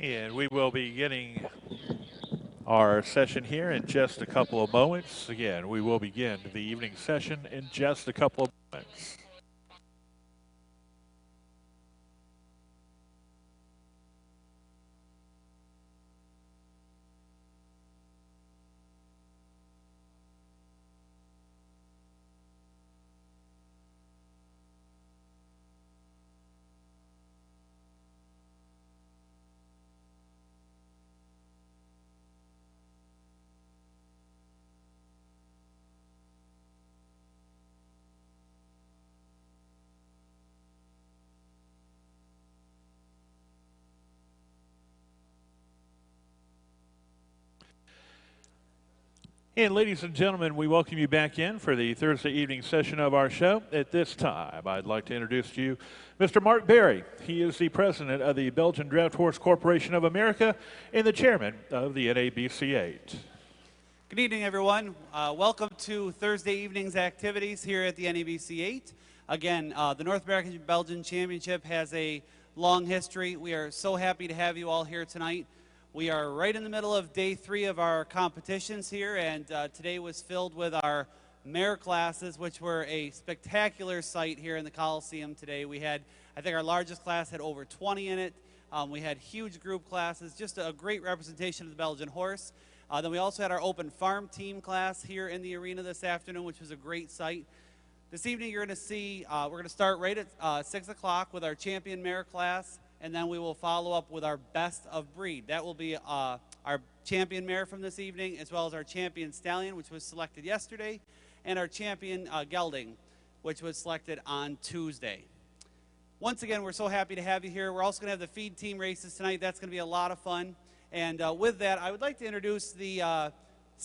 And we will be getting our session here in just a couple of moments. Again, we will begin the evening session in just a couple of moments. And ladies and gentlemen, we welcome you back in for the Thursday evening session of our show. At this time, I'd like to introduce to you Mr. Mark Barry. He is the president of the Belgian Draft Horse Corporation of America and the chairman of the NABC8. Good evening, everyone. Welcome to Thursday evening's activities here at the NABC8. Again, the North American Belgian Championship has a long history. We are so happy to have you all here tonight. We are right in the middle of day 3 of our competitions here, and today was filled with our mare classes, which were a spectacular sight here in the Coliseum today. We had, I think our largest class had over 20 in it. We had huge group classes, just a great representation of the Belgian horse. Then we also had our open farm team class here in the arena this afternoon, which was a great sight. This evening you're going to see, we're going to start right at 6 o'clock with our champion mare class, and then we will follow up with our best of breed. That will be our champion mare from this evening, as well as our champion stallion, which was selected yesterday, and our champion gelding, which was selected on Tuesday. Once again, we're so happy to have you here. We're also going to have the feed team races tonight. That's going to be a lot of fun. And with that, I would like to introduce the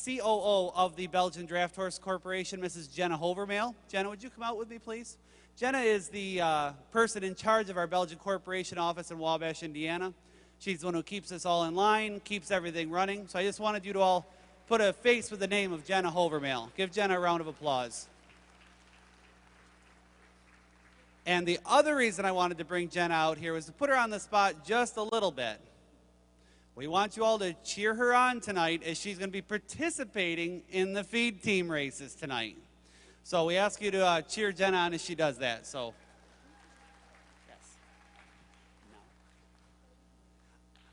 COO of the Belgian Draft Horse Corporation, Mrs. Jenna Hovermail. Jenna, would you come out with me, please? Jenna is the person in charge of our Belgian Corporation office in Wabash, Indiana. She's the one who keeps us all in line, keeps everything running. So I just wanted you to all put a face with the name of Jenna Hovermail. Give Jenna a round of applause. And the other reason I wanted to bring Jenna out here was to put her on the spot just a little bit. We want you all to cheer her on tonight as she's going to be participating in the feed team races tonight. So we ask you to cheer Jenna on as she does that. So, yes. No.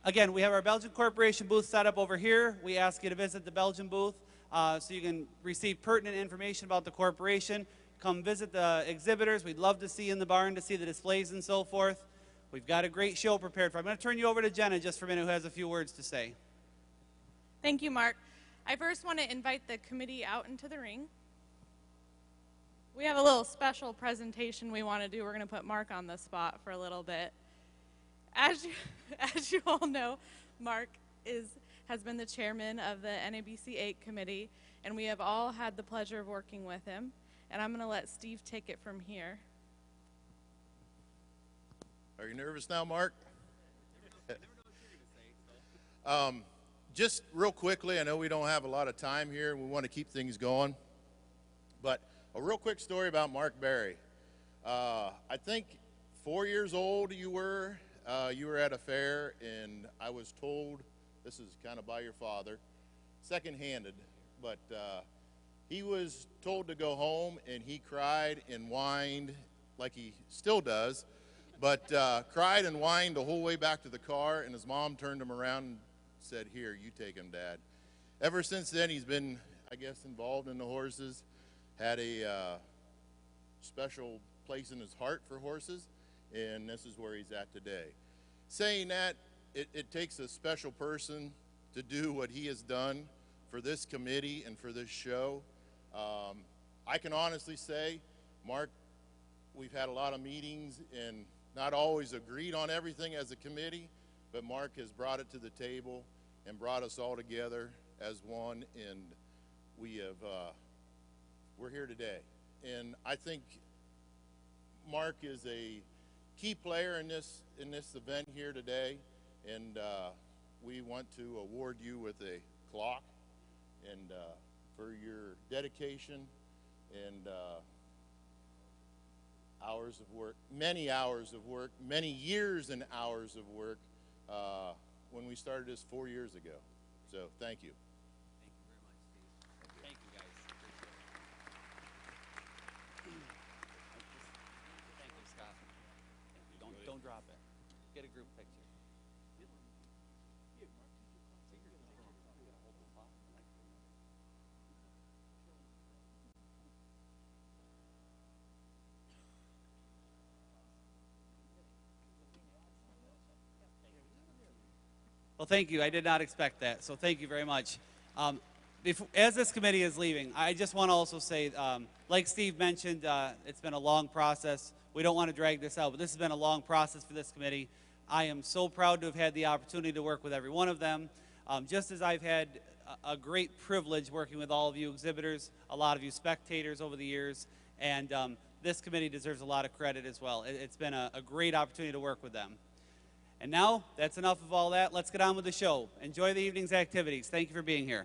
Again, we have our Belgian Corporation booth set up over here. We ask you to visit the Belgian booth so you can receive pertinent information about the corporation. Come visit the exhibitors. We'd love to see you in the barn to see the displays and so forth. We've got a great show prepared for. I'm going to turn you over to Jenna just for a minute, who has a few words to say. Thank you, Mark. I first want to invite the committee out into the ring. We have a little special presentation we want to do. We're going to put Mark on the spot for a little bit. As you all know, Mark has been the chairman of the NABC8 committee, and we have all had the pleasure of working with him. And I'm going to let Steve take it from here. Are you nervous now, Mark? Just real quickly, I know we don't have a lot of time here. We want to keep things going. But a real quick story about Mark Barry. I think 4 years old you were at a fair, and I was told, this is kind of by your father, second-handed, but he was told to go home, and he cried and whined like he still does. But cried and whined the whole way back to the car, and his mom turned him around and said, "Here, you take him, Dad." Ever since then, he's been, I guess, involved in the horses, had a special place in his heart for horses, and this is where he's at today. Saying that, it takes a special person to do what he has done for this committee and for this show. I can honestly say, Mark, we've had a lot of meetings and not always agreed on everything as a committee, but Mark has brought it to the table and brought us all together as one, and we're here today. And I think Mark is a key player in this event here today, and we want to award you with a clock and for your dedication and hours of work, many hours of work, many years and hours of work. when we started this 4 years ago. So thank you. Thank you very much, Steve. Thank you, guys. Thank you, Scott. Thank you. Don't drop it. Get a group picture. Well, thank you. I did not expect that, so thank you very much. As this committee is leaving, I just want to also say, like Steve mentioned, it's been a long process. We don't want to drag this out, but this has been a long process for this committee. I am so proud to have had the opportunity to work with every one of them, just as I've had a great privilege working with all of you exhibitors, a lot of you spectators over the years, and this committee deserves a lot of credit as well. It's been a great opportunity to work with them. And now, that's enough of all that. Let's get on with the show. Enjoy the evening's activities. Thank you for being here.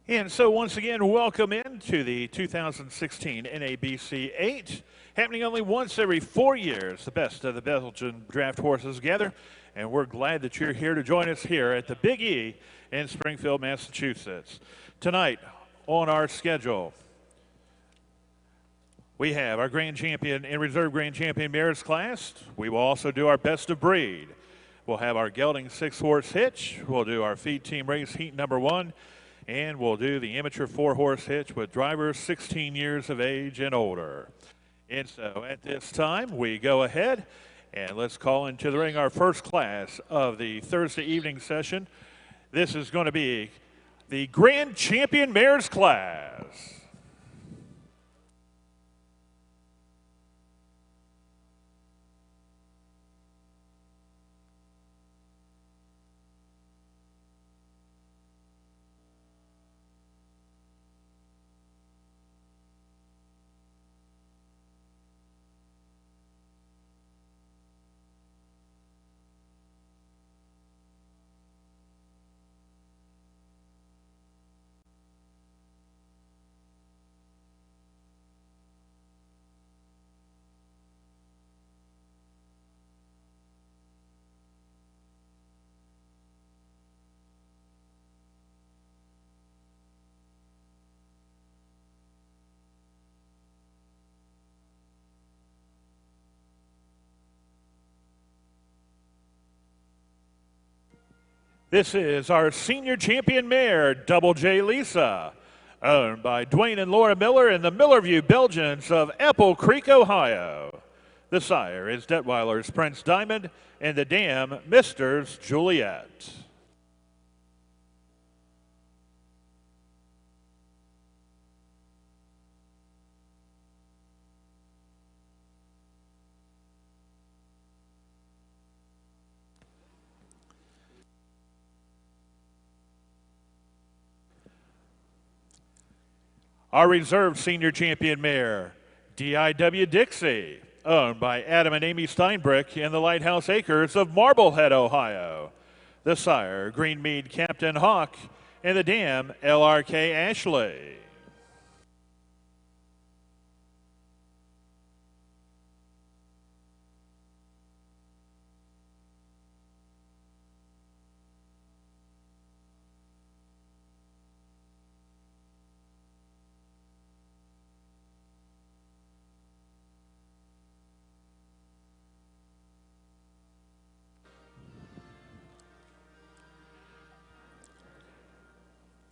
And so once again, welcome into the 2016 NABC8. Happening only once every 4 years, the best of the Belgian draft horses gather. And we're glad that you're here to join us here at the Big E in Springfield, Massachusetts. Tonight on our schedule, we have our Grand Champion and Reserve Grand Champion mares class. We will also do our best of breed. We'll have our gelding 6-horse hitch. We'll do our feed team race heat number 1. And we'll do the amateur 4-horse hitch with drivers 16 years of age and older. And so at this time, we go ahead and let's call into the ring our first class of the Thursday evening session. This is going to be the Grand Champion Mares class. This is our senior champion mare, Double J Lisa, owned by Dwayne and Laura Miller and the Millerview Belgians of Apple Creek, Ohio. The sire is Detweiler's Prince Diamond and the dam, Mister's Juliet. Our reserve senior champion mare, DIW Dixie, owned by Adam and Amy Steinbrick in the Lighthouse Acres of Marblehead, Ohio. The sire, Greenmead Captain Hawk, and the dam, LRK Ashley.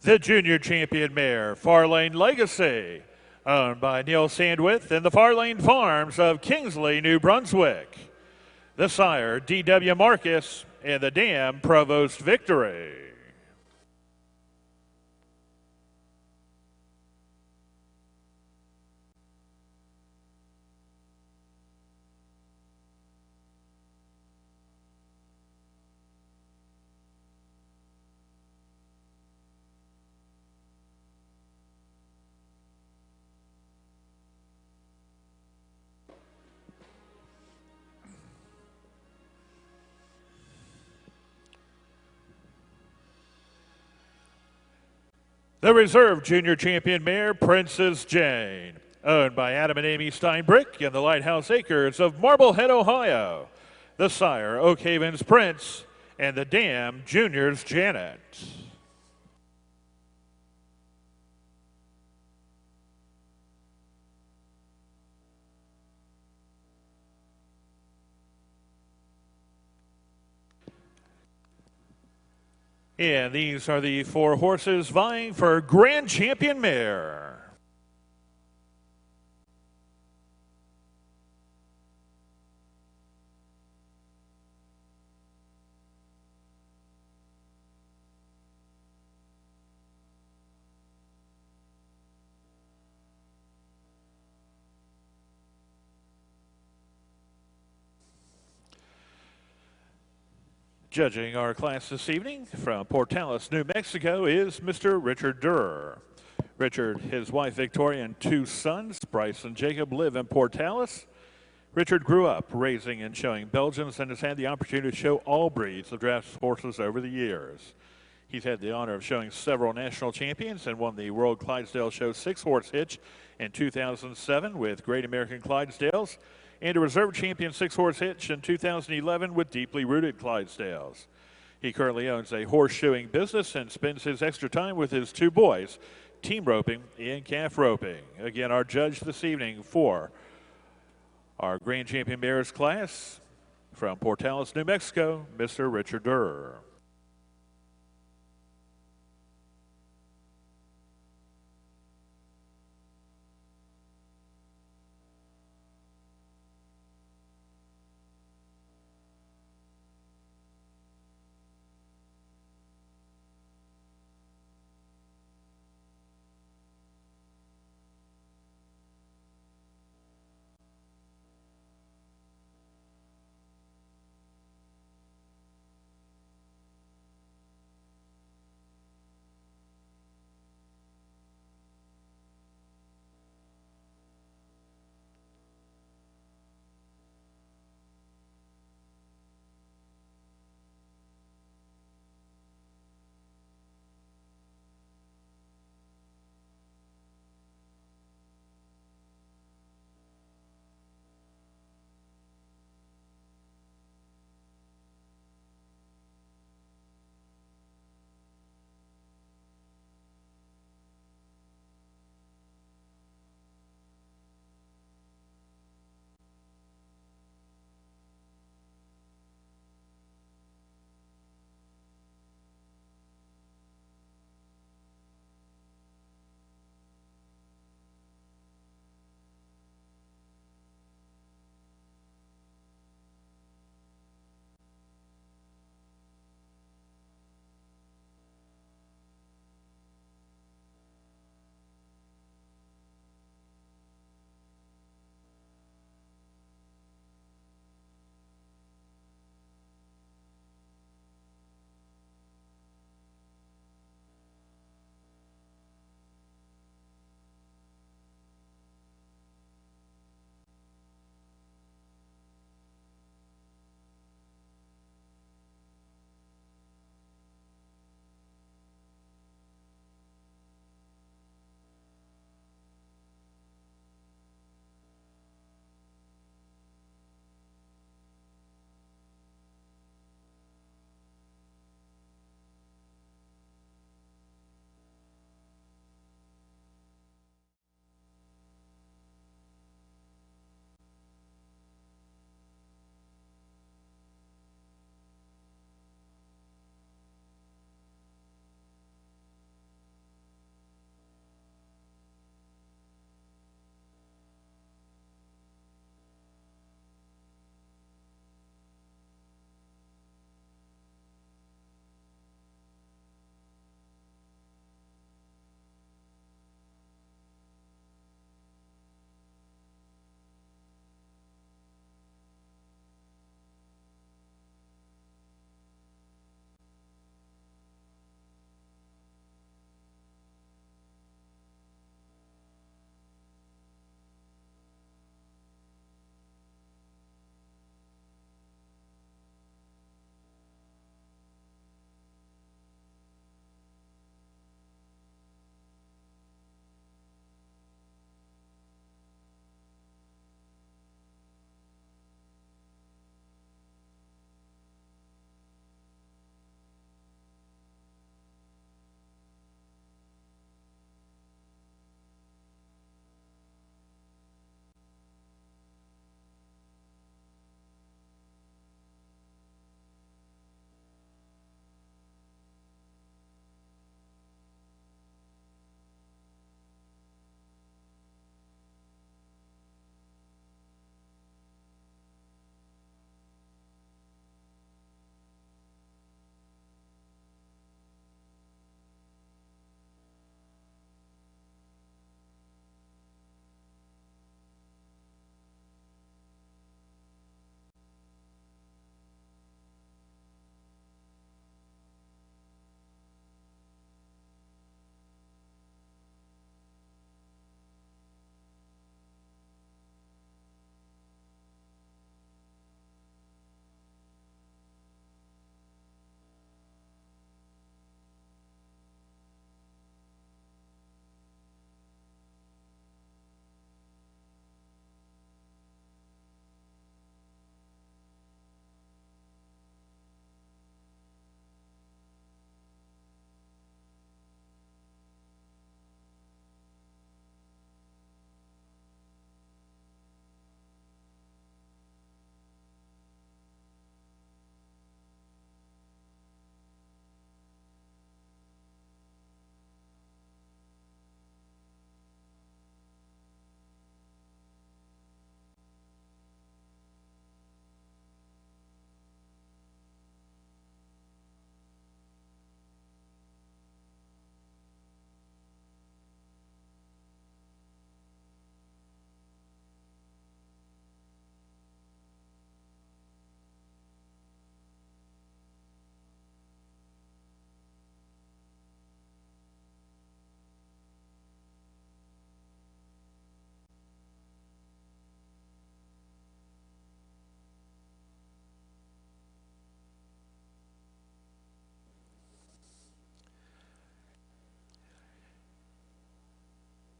The junior champion mare, Farlane Legacy, owned by Neil Sandwith and the Farlane Farms of Kingsley, New Brunswick. The sire, D.W. Marcus, and the dam, Provost Victory. The Reserve Junior Champion mare, Princess Jane, owned by Adam and Amy Steinbrick in the Lighthouse Acres of Marblehead, Ohio. The sire, Oak Haven's Prince, and the dam, Junior's Janet. And these are the 4 horses vying for Grand Champion Mare. Judging our class this evening from Portales, New Mexico is Mr. Richard Durer. Richard, his wife Victoria, and 2 sons, Bryce and Jacob, live in Portales. Richard grew up raising and showing Belgians and has had the opportunity to show all breeds of draft horses over the years. He's had the honor of showing several national champions and won the World Clydesdale Show 6-horse hitch in 2007 with Great American Clydesdales, and a reserve champion 6-horse hitch in 2011 with Deeply Rooted Clydesdales. He currently owns a horse shoeing business and spends his extra time with his 2 boys, team roping and calf roping. Again, our judge this evening for our Grand Champion Mares class from Portales, New Mexico, Mr. Richard Durer.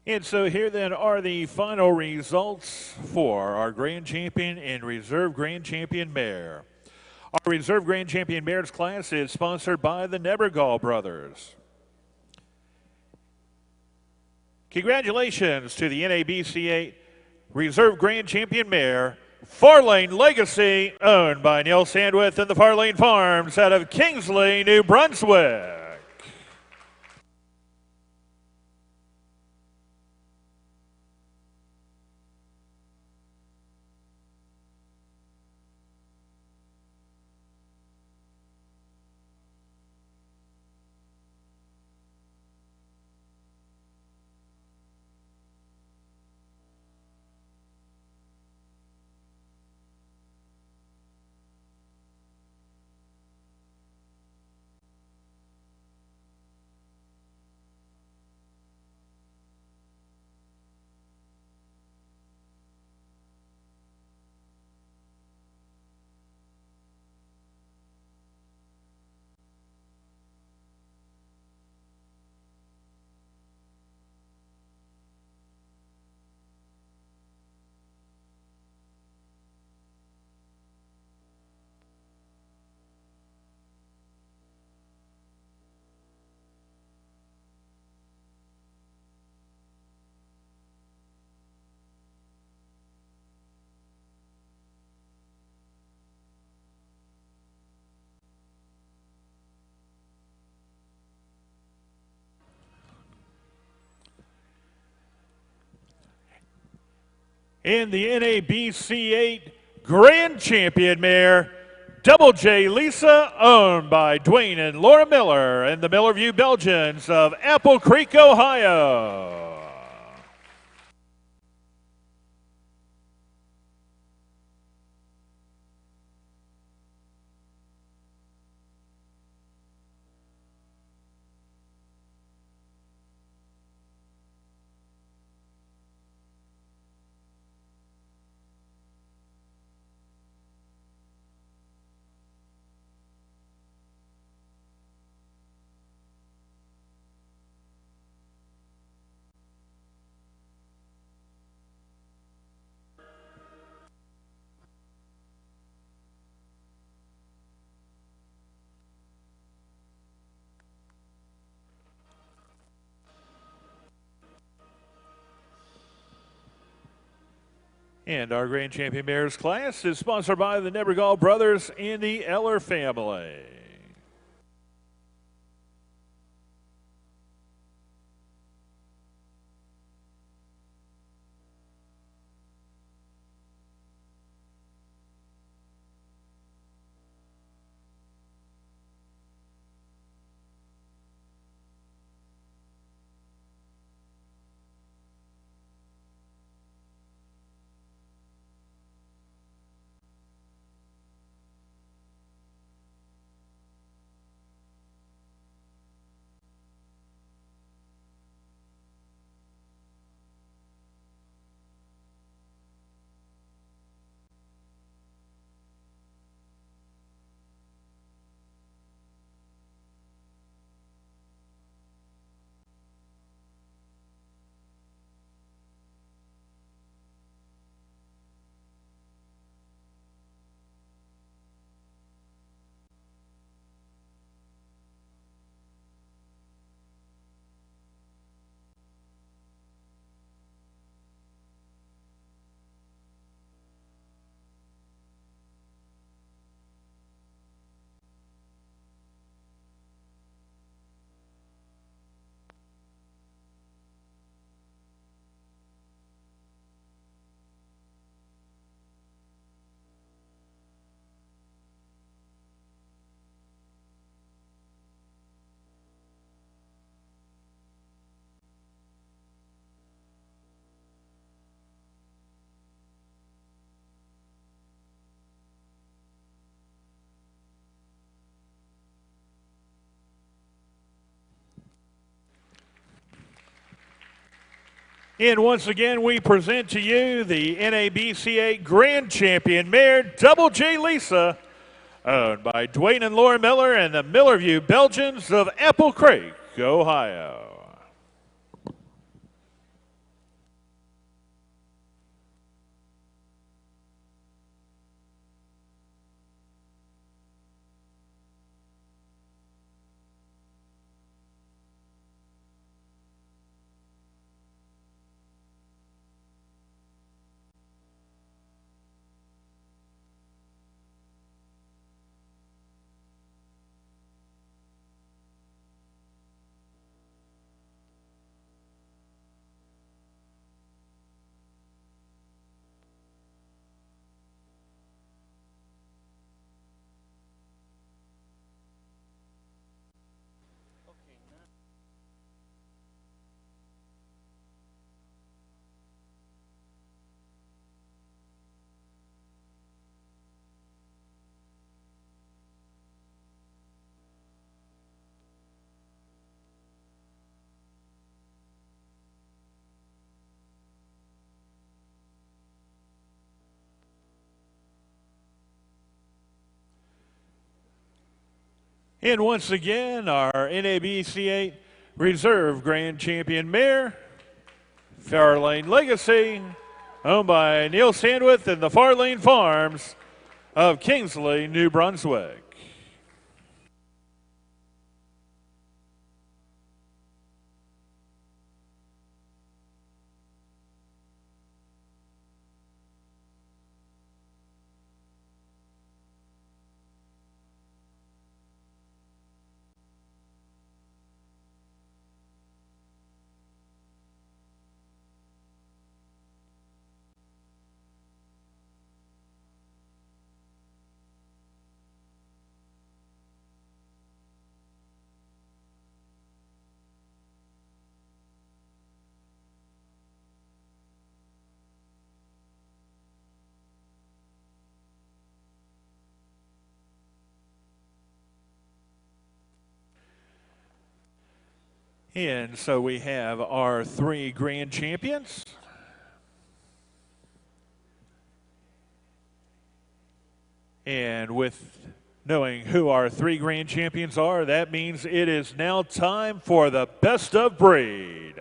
And so here then are the final results for our Grand Champion and Reserve Grand Champion Mare. Our Reserve Grand Champion Mares class is sponsored by the Nebergall brothers. Congratulations to the NABC8 Reserve Grand Champion Mare, Farlane Legacy, owned by Neil Sandwith and the Farlane Farms out of Kingsley, New Brunswick. And the NABC8 Grand Champion Mare, Double J Lisa, owned by Dwayne and Laura Miller and the Millerview Belgians of Apple Creek, Ohio. And our Grand Champion Mares class is sponsored by the Nebergall brothers and the Eller family. And once again, we present to you the NABC8 Grand Champion Mare, Double J Lisa, owned by Dwayne and Laura Miller and the Millerview Belgians of Apple Creek, Ohio. And once again, our NABC8 Reserve Grand Champion mare, Fairlane Legacy, owned by Neil Sandwith and the Farlane Farms of Kingsley, New Brunswick. And so we have our three grand champions. And with knowing who our three grand champions are, that means it is now time for the best of breed.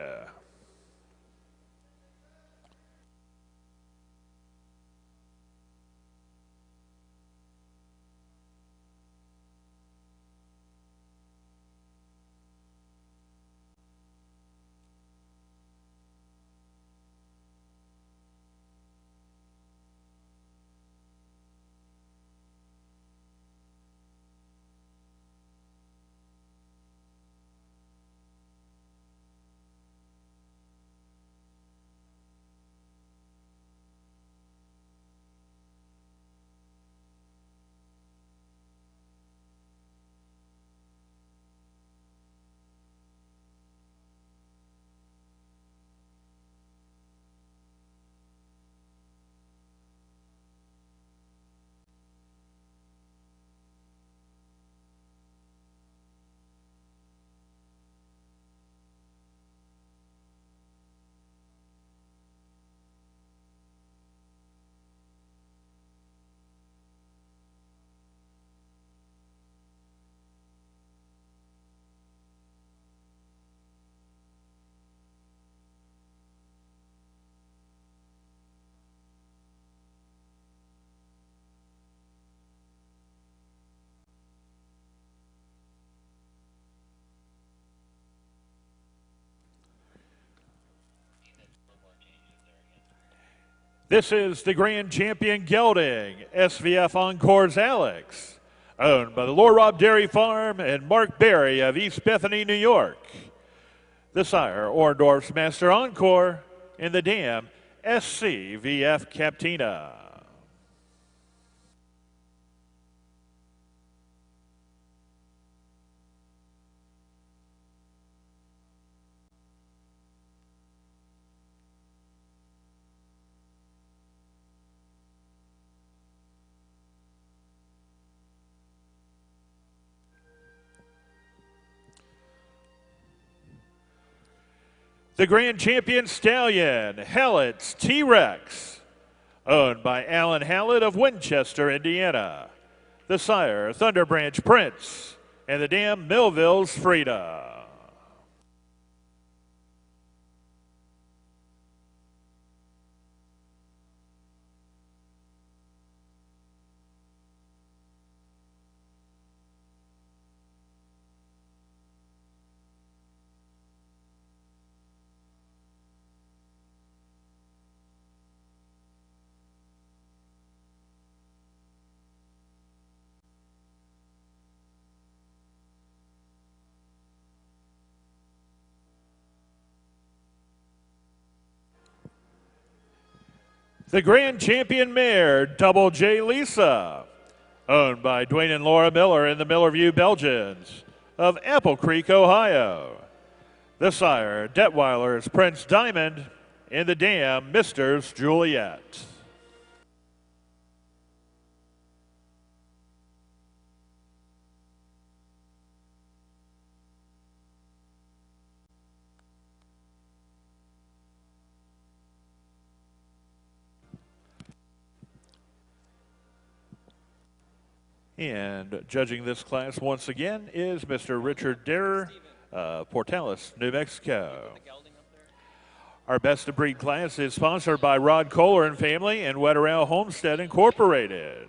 This is the grand champion gelding, SVF Encore's Alex, owned by the Lord Rob Dairy Farm and Mark Berry of East Bethany, New York. The sire, Orndorff's Master Encore, and the dam, SCVF Captina. The grand champion stallion, Hallett's T-Rex, owned by Alan Hallett of Winchester, Indiana. The sire, Thunderbranch Prince, and the dam, Millville's Frida. The grand champion mare, Double J Lisa, owned by Dwayne and Laura Miller and the Millerview Belgians of Apple Creek, Ohio. The sire, Detweiler's Prince Diamond, and the dam, Mister's Juliet. And judging this class once again is Mr. Richard Derer, Portales, New Mexico. Our Best of Breed class is sponsored by Rod Kohler and Family and Wetterell Homestead Incorporated.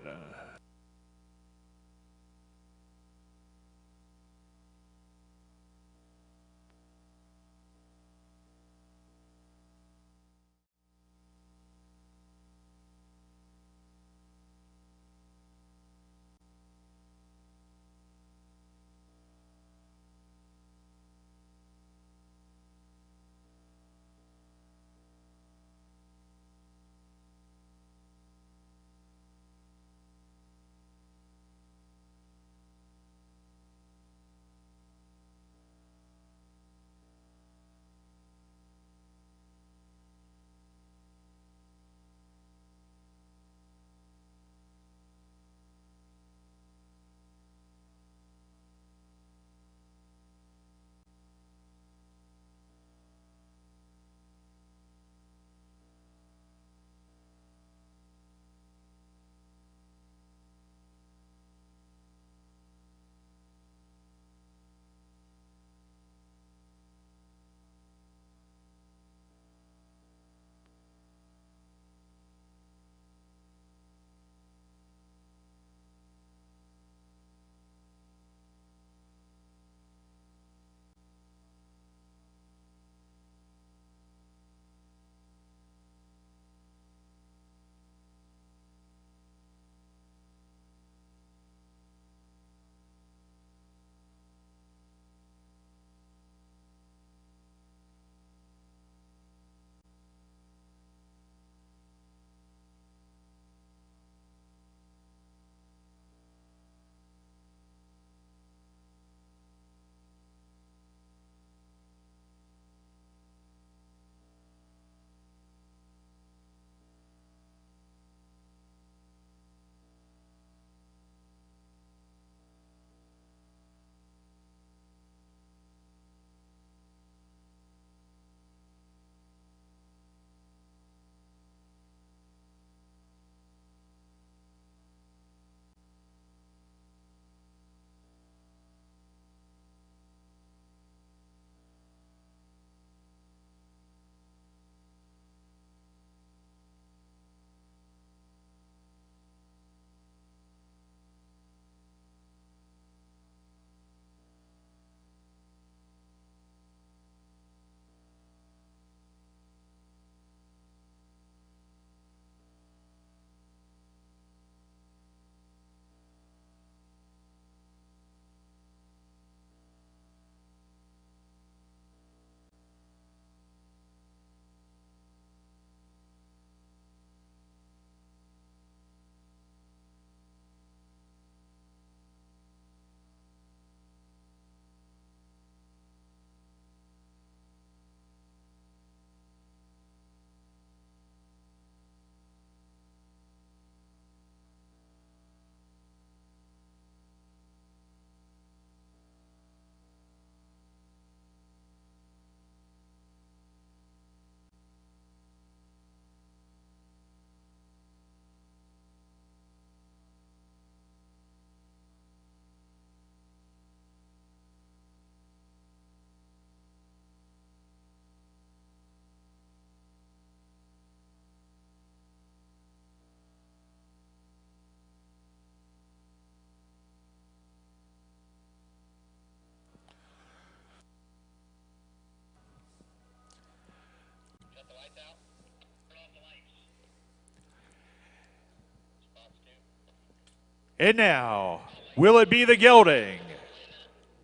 And now, will it be the gelding?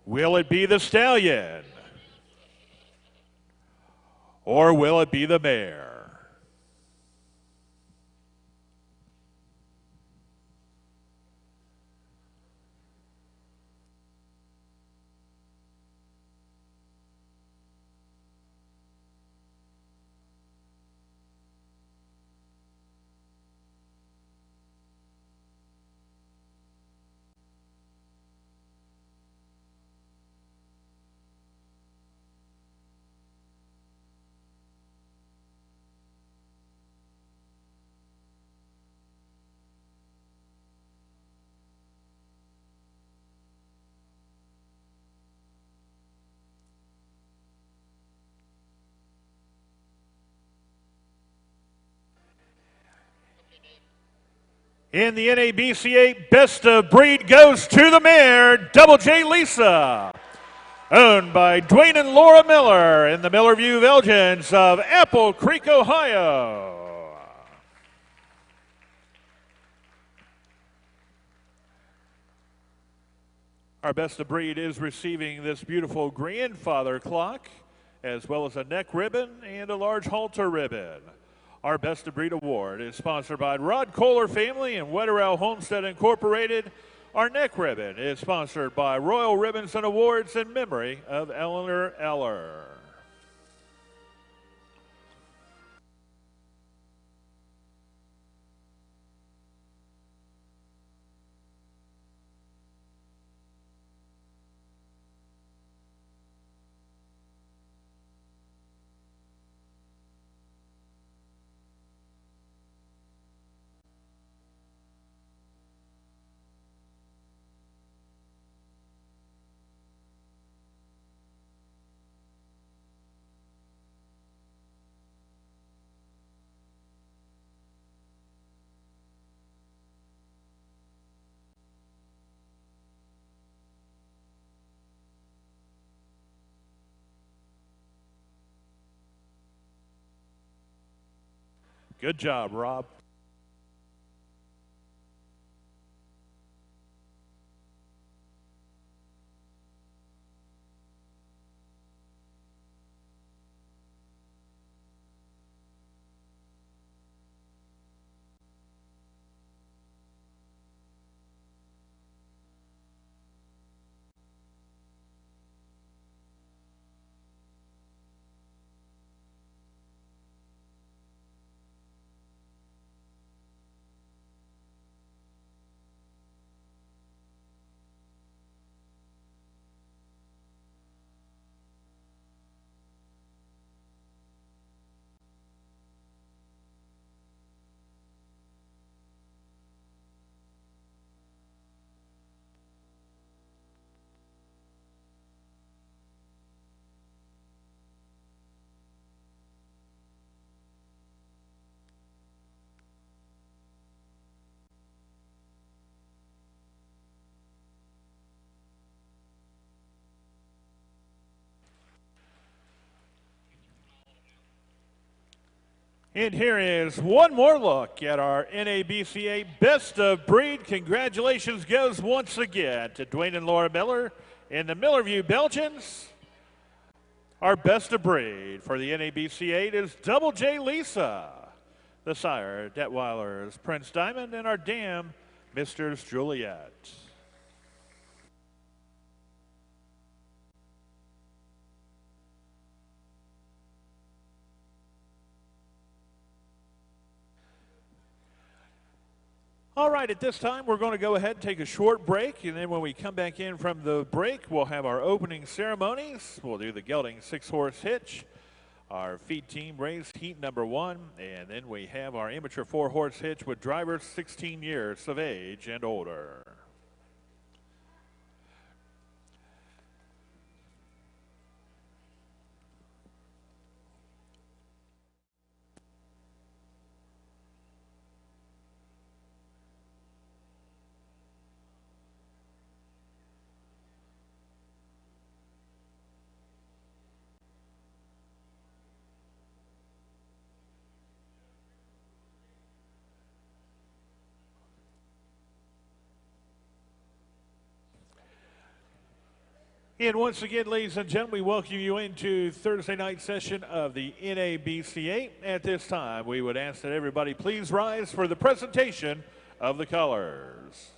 Will it be the stallion? Or will it be the mare? In the NABC8 Best of Breed goes to the mare, Double J Lisa, owned by Dwayne and Laura Miller in the Millerview Belgians of Apple Creek, Ohio. Our Best of Breed is receiving this beautiful grandfather clock, as well as a neck ribbon and a large halter ribbon. Our Best of Breed award is sponsored by Rod Kohler Family and Wetterell Homestead Incorporated. Our neck ribbon is sponsored by Royal Ribbons and Awards in memory of Eleanor Eller. Good job, Rob. And here is one more look at our NABC8 Best of Breed. Congratulations goes once again to Dwayne and Laura Miller in the Millerview Belgians. Our Best of Breed for the NABC8 is Double J Lisa, the sire, Detweiler's Prince Diamond, and our dam, Mister's Juliet. All right, at this time, we're going to go ahead and take a short break, and then when we come back in from the break, we'll have our opening ceremonies. We'll do the gelding 6-horse hitch, our feed team race heat number 1, and then we have our amateur 4-horse hitch with drivers 16 years of age and older. And once again, ladies and gentlemen, we welcome you into Thursday night session of the NABC8. At this time, we would ask that everybody please rise for the presentation of the colors.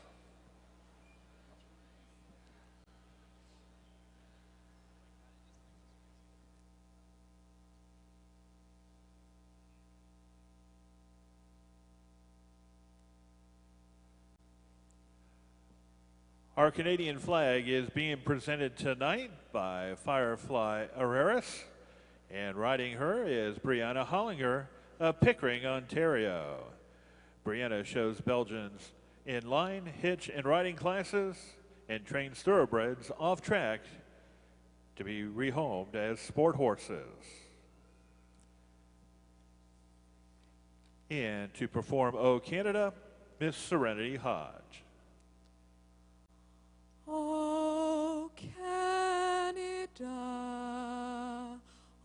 Our Canadian flag is being presented tonight by Firefly Areris, and riding her is Brianna Hollinger of Pickering, Ontario. Brianna shows Belgians in line, hitch, and riding classes and trains thoroughbreds off track to be rehomed as sport horses. And to perform O Canada Miss Serenity Hodge. Oh, Canada,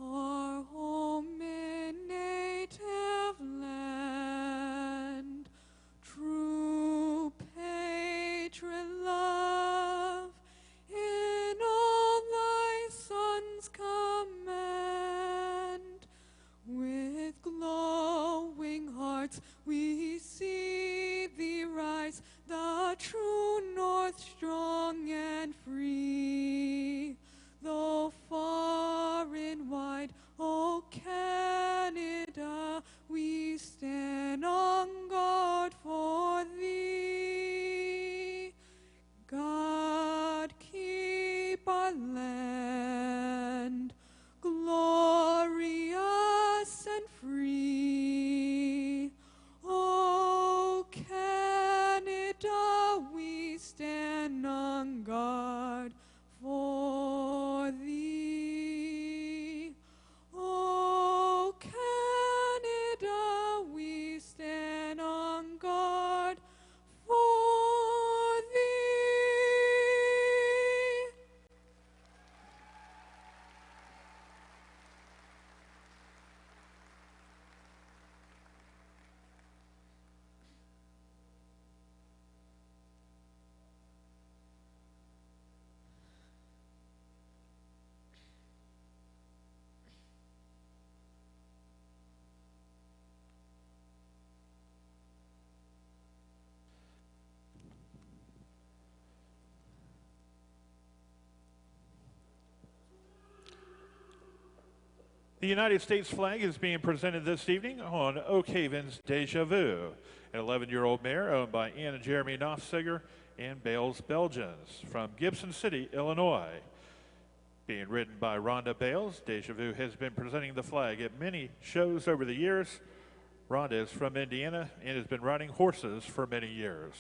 our home and native land, true patriot love in all thy sons command. With glowing hearts we see thee rise, the true north strong and free. Though far and wide, O Canada, we stand on guard for thee. God keep our land glorious and free. O Canada, we stand on guard for thee. O Canada, we stand on guard for thee. The United States flag is being presented this evening on Oak Haven's Deja Vu, an 11-year-old mare owned by Ann and Jeremy Nofziger and Bales Belgians from Gibson City, Illinois. Being ridden by Rhonda Bales, Deja Vu has been presenting the flag at many shows over the years. Rhonda is from Indiana and has been riding horses for many years.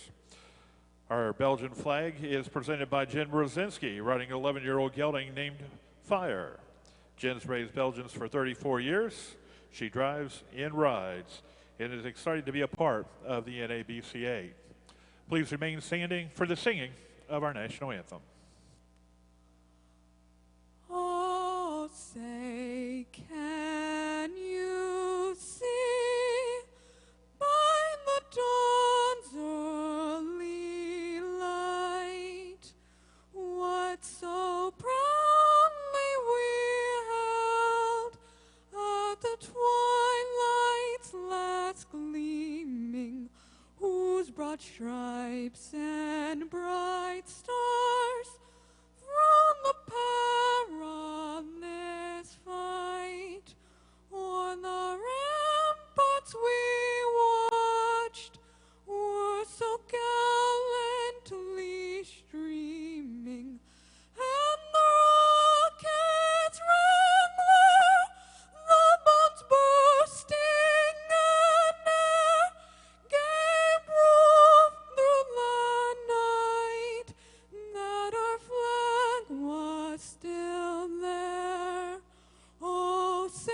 Our Belgian flag is presented by Jen Brzezinski, riding an 11-year-old gelding named Fire. Jen's raised Belgians for 34 years. She drives and rides and is excited to be a part of the NABC8. Please remain standing for the singing of our national anthem. Oh, say, can you see by the dawn's early light what so proudly we held at the twilight's last gleaming, whose broad stripes and bright stars from the perilous fight o'er the ramparts we watched were so gallantly streaming, and the rockets ran there, the bombs bursting in air, gave proof through the night that our flag was still there. Oh, say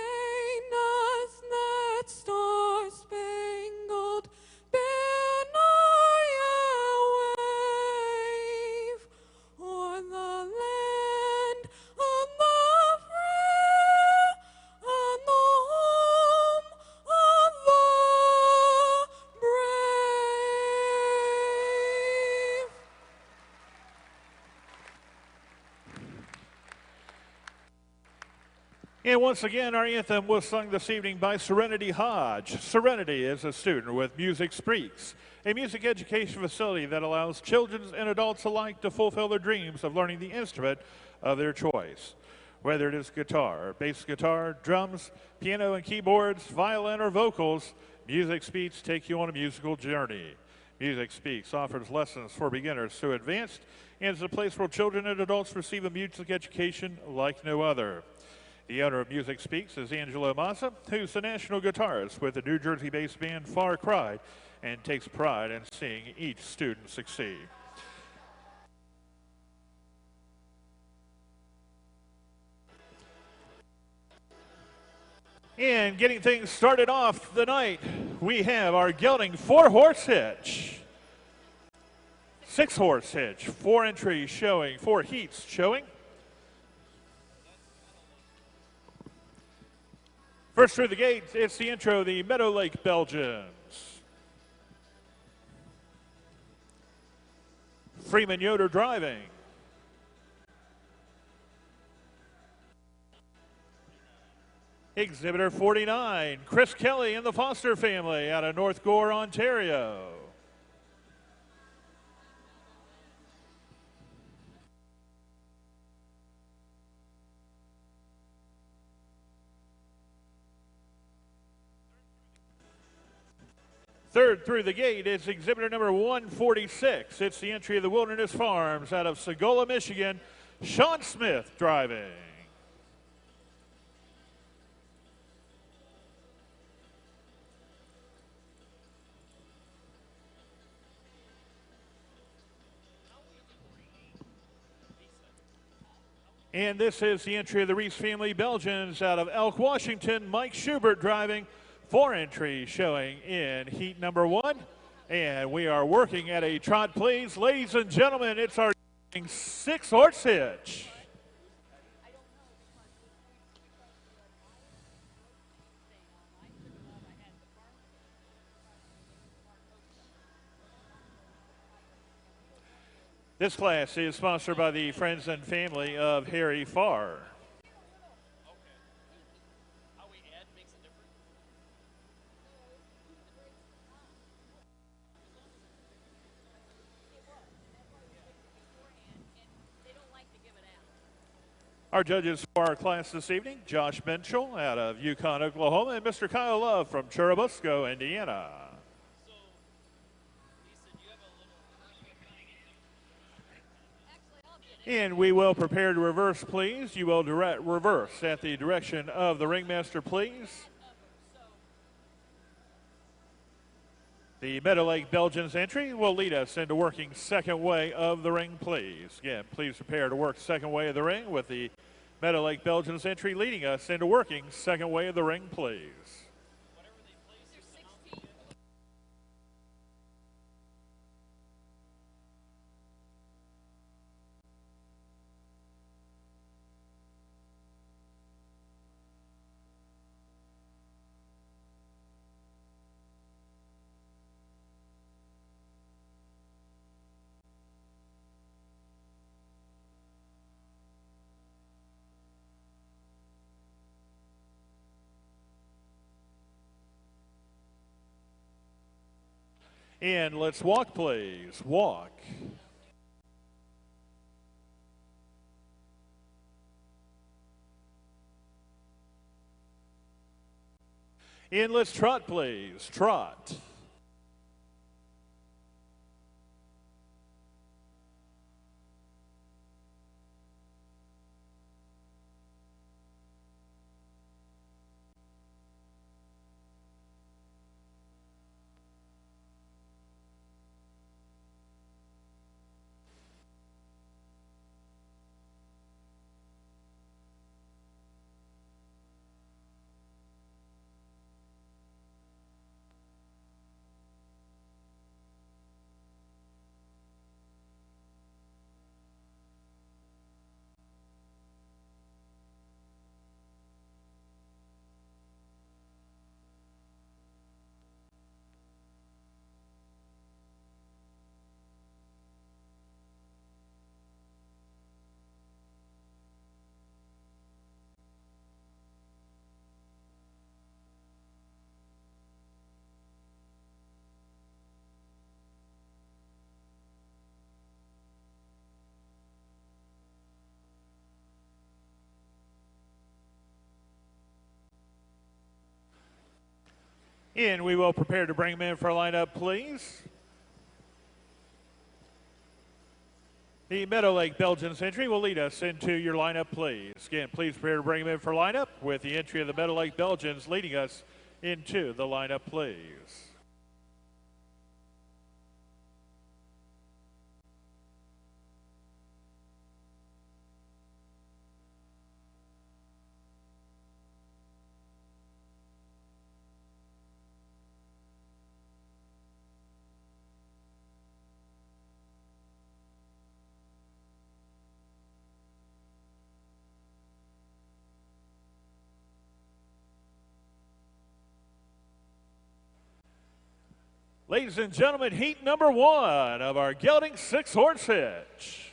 does that star-spangled banner yet wave o'er the land of the free and the home of the brave? And once again, our anthem was sung this evening by Serenity Hodge. Serenity is a student with Music Speaks, a music education facility that allows children and adults alike to fulfill their dreams of learning the instrument of their choice. Whether it is guitar, bass guitar, drums, piano and keyboards, violin or vocals, Music Speaks take you on a musical journey. Music Speaks offers lessons for beginners to advanced and is a place where children and adults receive a music education like no other. The owner of Music Speaks is Angelo Mazza, who's the national guitarist with the New Jersey-based band Far Cry and takes pride in seeing each student succeed. And getting things started off the night we have our gelding 4-horse hitch, 6-horse hitch, 4 entries showing, 4 heats showing. First through the gate, it's the intro, the Meadow Lake Belgians. Freeman Yoder driving. Exhibitor 49, Chris Kelly and the Foster family out of North Gore, Ontario. Third through the gate is exhibitor number 146. It's the entry of the Wilderness Farms out of Sagola, Michigan. Sean Smith driving. And this is the entry of the Reese family Belgians out of Elk, Washington. Mike Schubert driving. 4 entries showing in heat number 1. And we are working at a trot, please. Ladies and gentlemen, it's our 6-horse hitch. This class is sponsored by the friends and family of Harry Farr. Our judges for our class this evening, Josh Benchel out of Yukon, Oklahoma, and Mr. Kyle Love from Churubusco, Indiana. And we will prepare to reverse, please. You will reverse at the direction of the ringmaster, please. The Meadow Lake Belgians entry will lead us into working second way of the ring, please. Again, please prepare to work second way of the ring with the Meadow Lake Belgians entry leading us into working second way of the ring, please. And let's walk, please. Walk. And let's trot, please. Trot. And we will prepare to bring them in for a lineup, please. The Meadow Lake Belgians entry will lead us into your lineup, please. Again, please prepare to bring them in for lineup with the entry of the Meadow Lake Belgians leading us into the lineup, please. Ladies and gentlemen, heat number 1 of our gelding 6-horse hitch.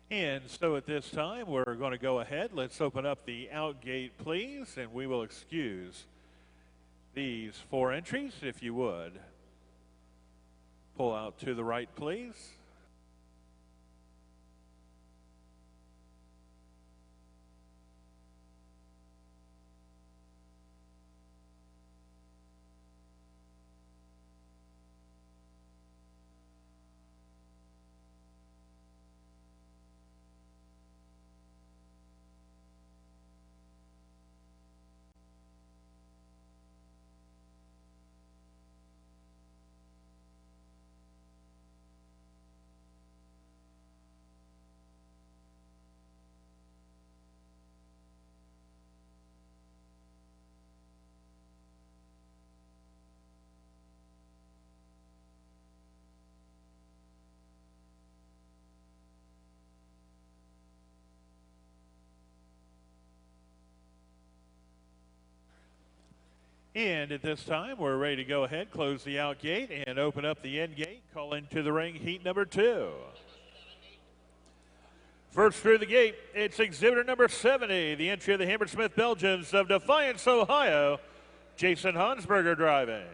And so at this time, we're going to go ahead. Let's open up the out gate, please, and we will excuse these 4 entries, if you would. Pull out to the right, please. And at this time, we're ready to go ahead, close the out gate, and open up the end gate. Call into the ring heat number 2. First through the gate, it's exhibitor number 70, the entry of the Hammersmith Belgians of Defiance, Ohio, Jason Hansberger driving.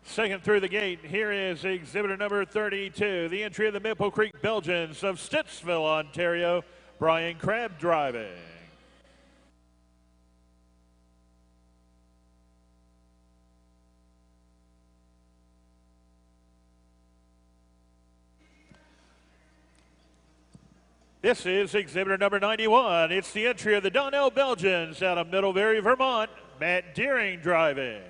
Second through the gate, here is exhibitor number 32, the entry of the Maple Creek Belgians of Stittsville, Ontario, Brian Crabb driving. This is exhibitor number 91. It's the entry of the Donnell Belgians out of Middlebury, Vermont, Matt Deering driving.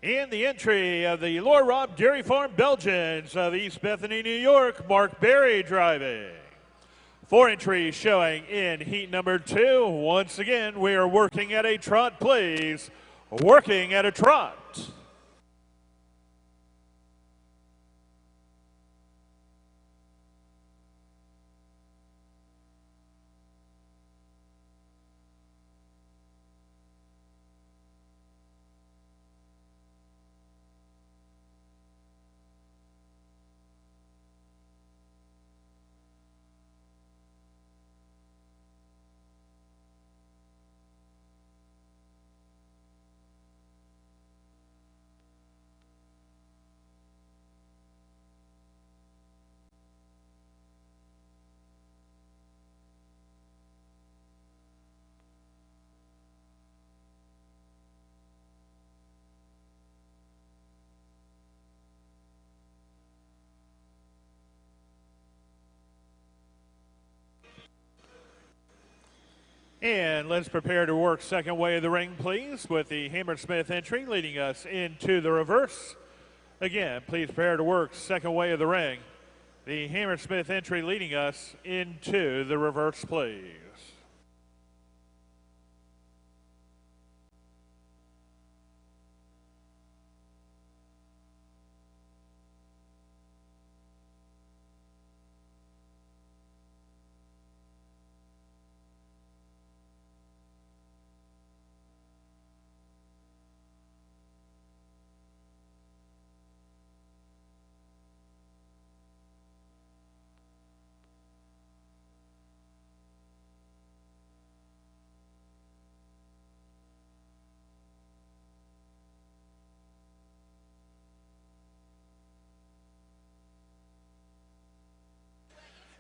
And the entry of the Laura Robb Dairy Farm Belgians of East Bethany, New York, Mark Berry driving. 4 entries showing in heat number 2. Once again, we are working at a trot, please. Working at a trot. And let's prepare to work second way of the ring, please, with the Hammersmith entry leading us into the reverse. Again, please prepare to work second way of the ring. The Hammersmith entry leading us into the reverse, please.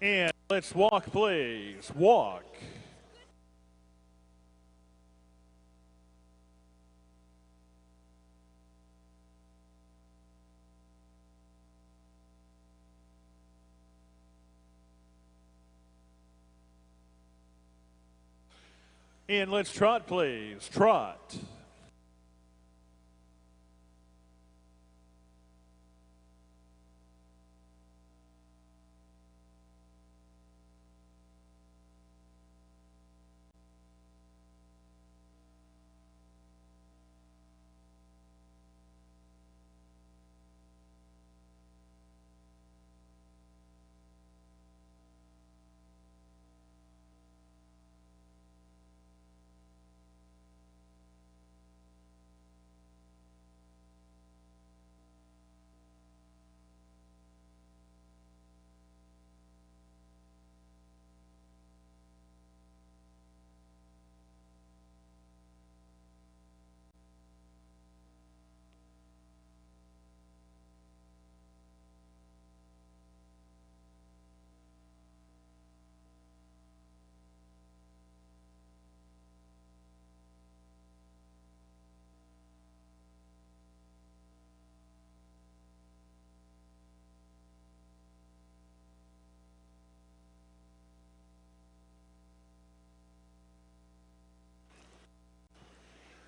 And let's walk, please. Walk. And let's trot, please. Trot.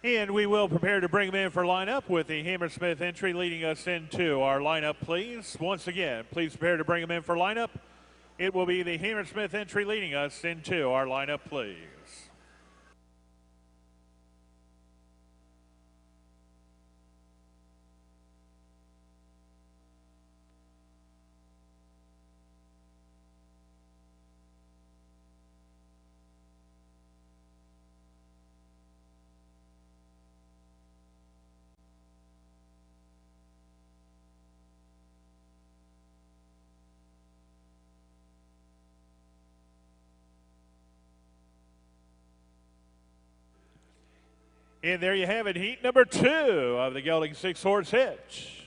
And we will prepare to bring them in for lineup with the Hammersmith entry leading us into our lineup, please. Once again, please prepare to bring them in for lineup. It will be the Hammersmith entry leading us into our lineup, please. And there you have it, heat number 2 of the gelding 6-horse Hitch.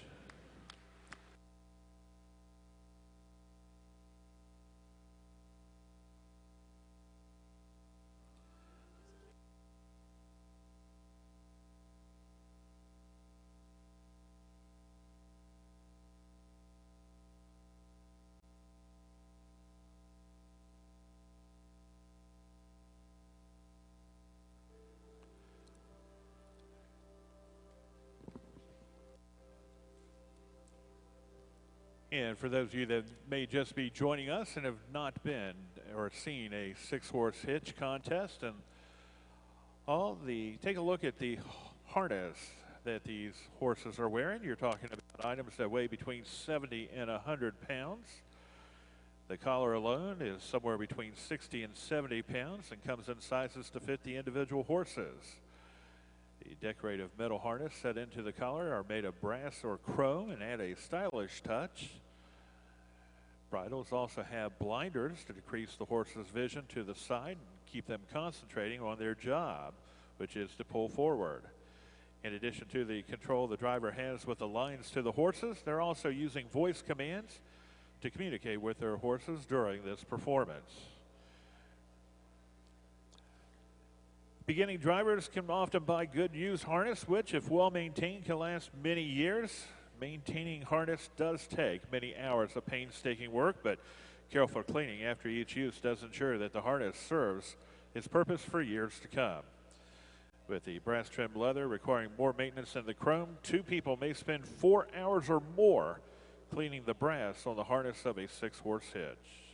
And for those of you that may just be joining us and have not been or seen a 6-horse hitch contest, and take a look at the harness that these horses are wearing. You're talking about items that weigh between 70 and 100 pounds. The collar alone is somewhere between 60 and 70 pounds and comes in sizes to fit the individual horses. The decorative metal harness set into the collar are made of brass or chrome and add a stylish touch. Bridles also have blinders to decrease the horse's vision to the side and keep them concentrating on their job, which is to pull forward. In addition to the control the driver has with the lines to the horses, they're also using voice commands to communicate with their horses during this performance. Beginning drivers can often buy good used harness, which, if well maintained, can last many years. Maintaining harness does take many hours of painstaking work, but careful cleaning after each use does ensure that the harness serves its purpose for years to come. With the brass trimmed leather requiring more maintenance than the chrome, 2 people may spend 4 hours or more cleaning the brass on the harness of a 6-horse hitch.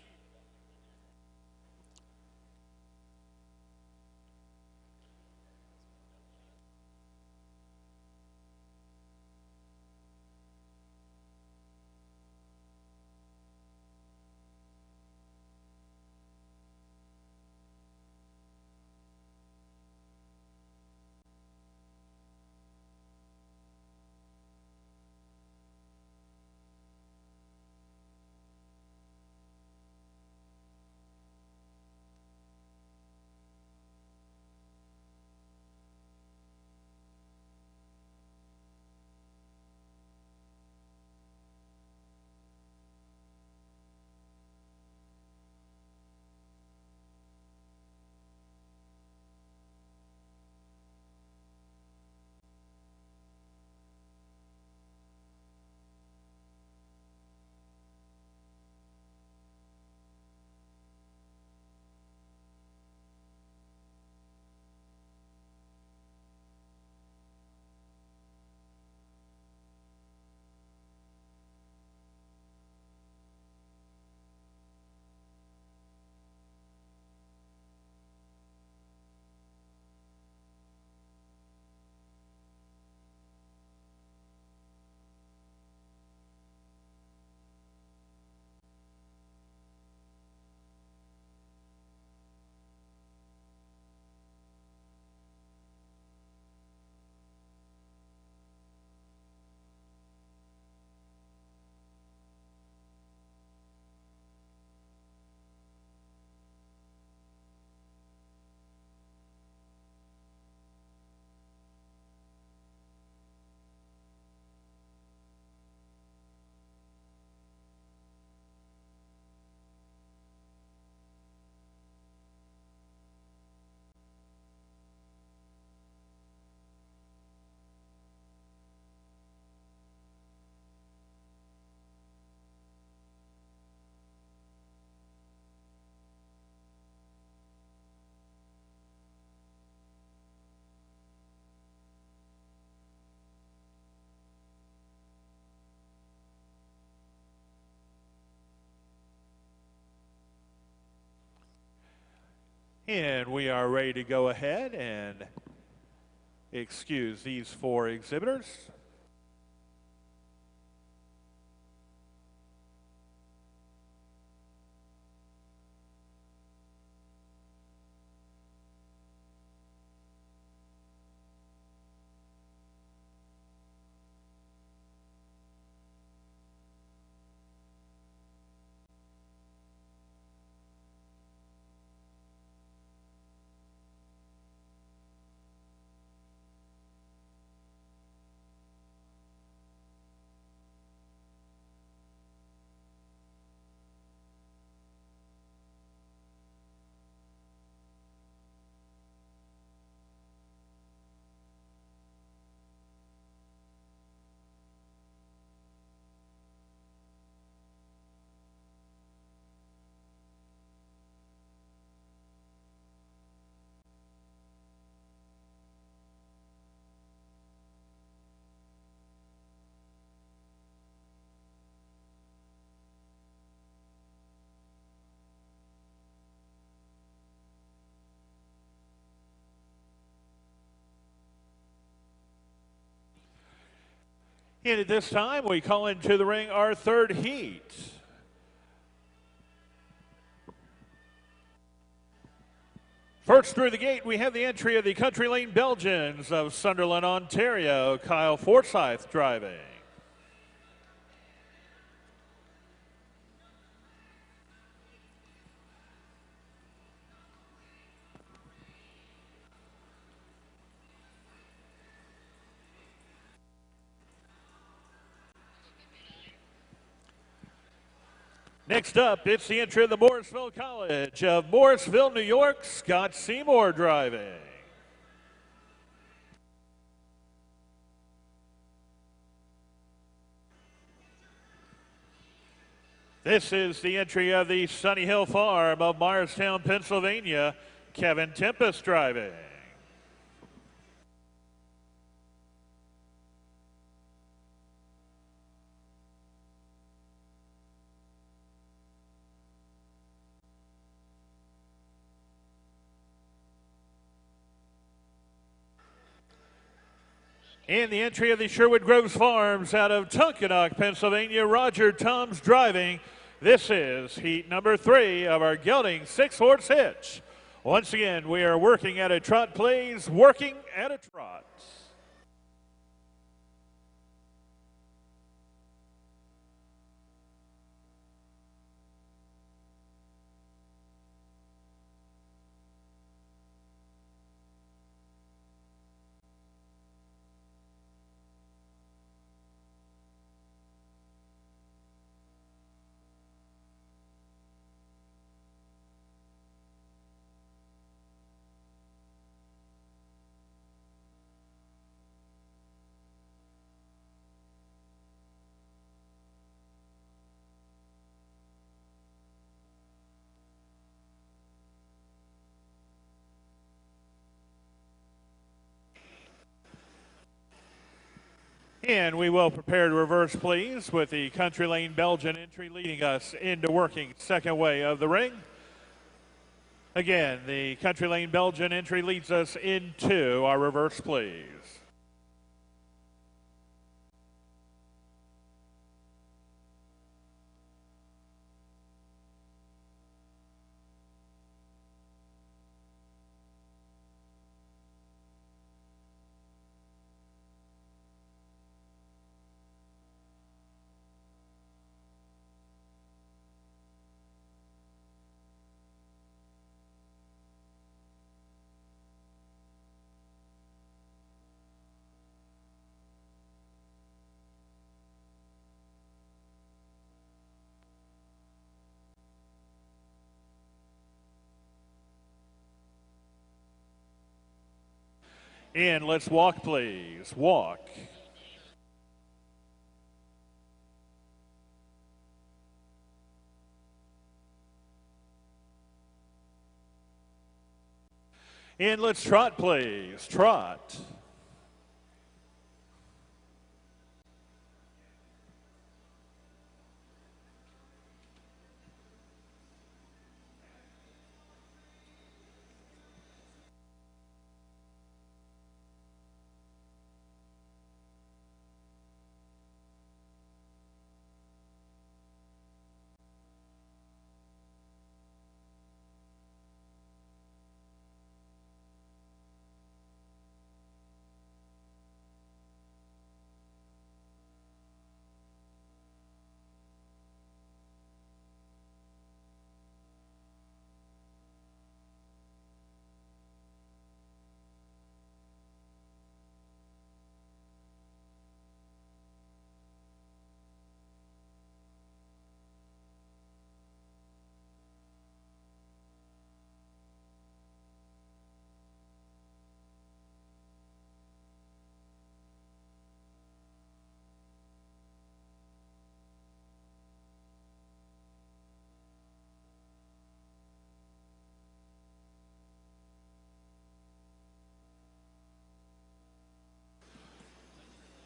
And we are ready to go ahead and excuse these 4 exhibitors. And at this time, we call into the ring our 3rd heat. First through the gate, we have the entry of the Country Lane Belgians of Sunderland, Ontario, Kyle Forsyth driving. Next up, it's the entry of the Morrisville College of Morrisville, New York, Scott Seymour driving. This is the entry of the Sunny Hill Farm of Myerstown, Pennsylvania, Kevin Tempest driving. And the entry of the Sherwood Groves Farms out of Tunkhannock, Pennsylvania, Roger Toms driving. This is heat number 3 of our gelding 6-horse hitch. Once again, we are working at a trot, please. Working at a trot. And we will prepare to reverse, please, with the Country Lane Belgian entry leading us into working second way of the ring. Again, the Country Lane Belgian entry leads us into our reverse, please. And let's walk, please. Walk. And let's trot, please. Trot.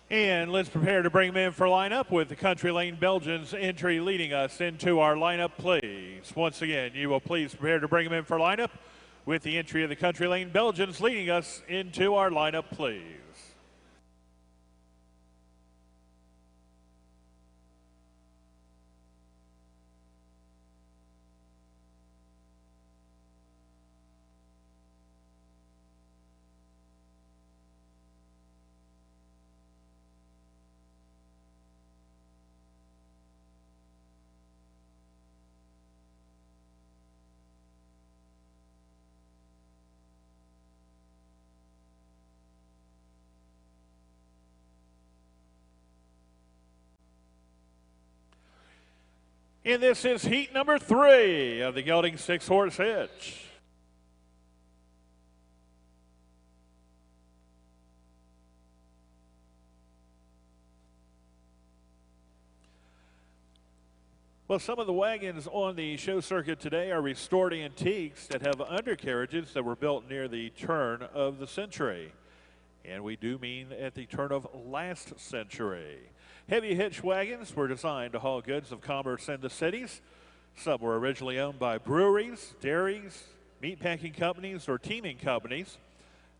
And let's prepare to bring them in for lineup with the Country Lane Belgians entry leading us into our lineup, please. Once again, you will please prepare to bring them in for lineup with the entry of the Country Lane Belgians leading us into our lineup, please. And this is heat number 3 of the gelding 6-horse Hitch. Well, some of the wagons on the show circuit today are restored antiques that have undercarriages that were built near the turn of the century. And we do mean at the turn of last century. Heavy hitch wagons were designed to haul goods of commerce into cities. Some were originally owned by breweries, dairies, meatpacking companies, or teaming companies.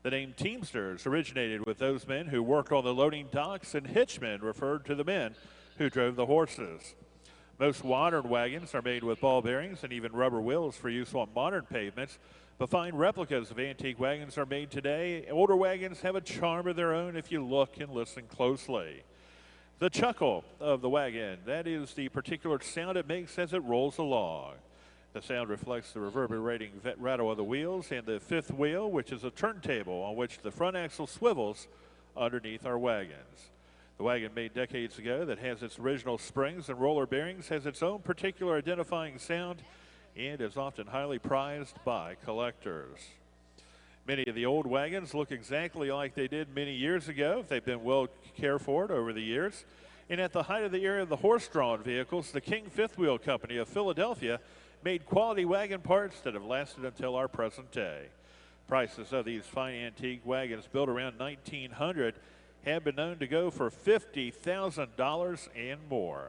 The name Teamsters originated with those men who worked on the loading docks, and hitchmen referred to the men who drove the horses. Most modern wagons are made with ball bearings and even rubber wheels for use on modern pavements, but fine replicas of antique wagons are made today. Older wagons have a charm of their own if you look and listen closely. The chuckle of the wagon, that is the particular sound it makes as it rolls along. The sound reflects the reverberating rattle of the wheels and the fifth wheel, which is a turntable on which the front axle swivels underneath our wagons. The wagon made decades ago that has its original springs and roller bearings has its own particular identifying sound and is often highly prized by collectors. Many of the old wagons look exactly like they did many years ago if they've been well cared for over the years. And at the height of the era of the horse-drawn vehicles, the King Fifth Wheel Company of Philadelphia made quality wagon parts that have lasted until our present day. Prices of these fine antique wagons built around 1900 have been known to go for $50,000 and more.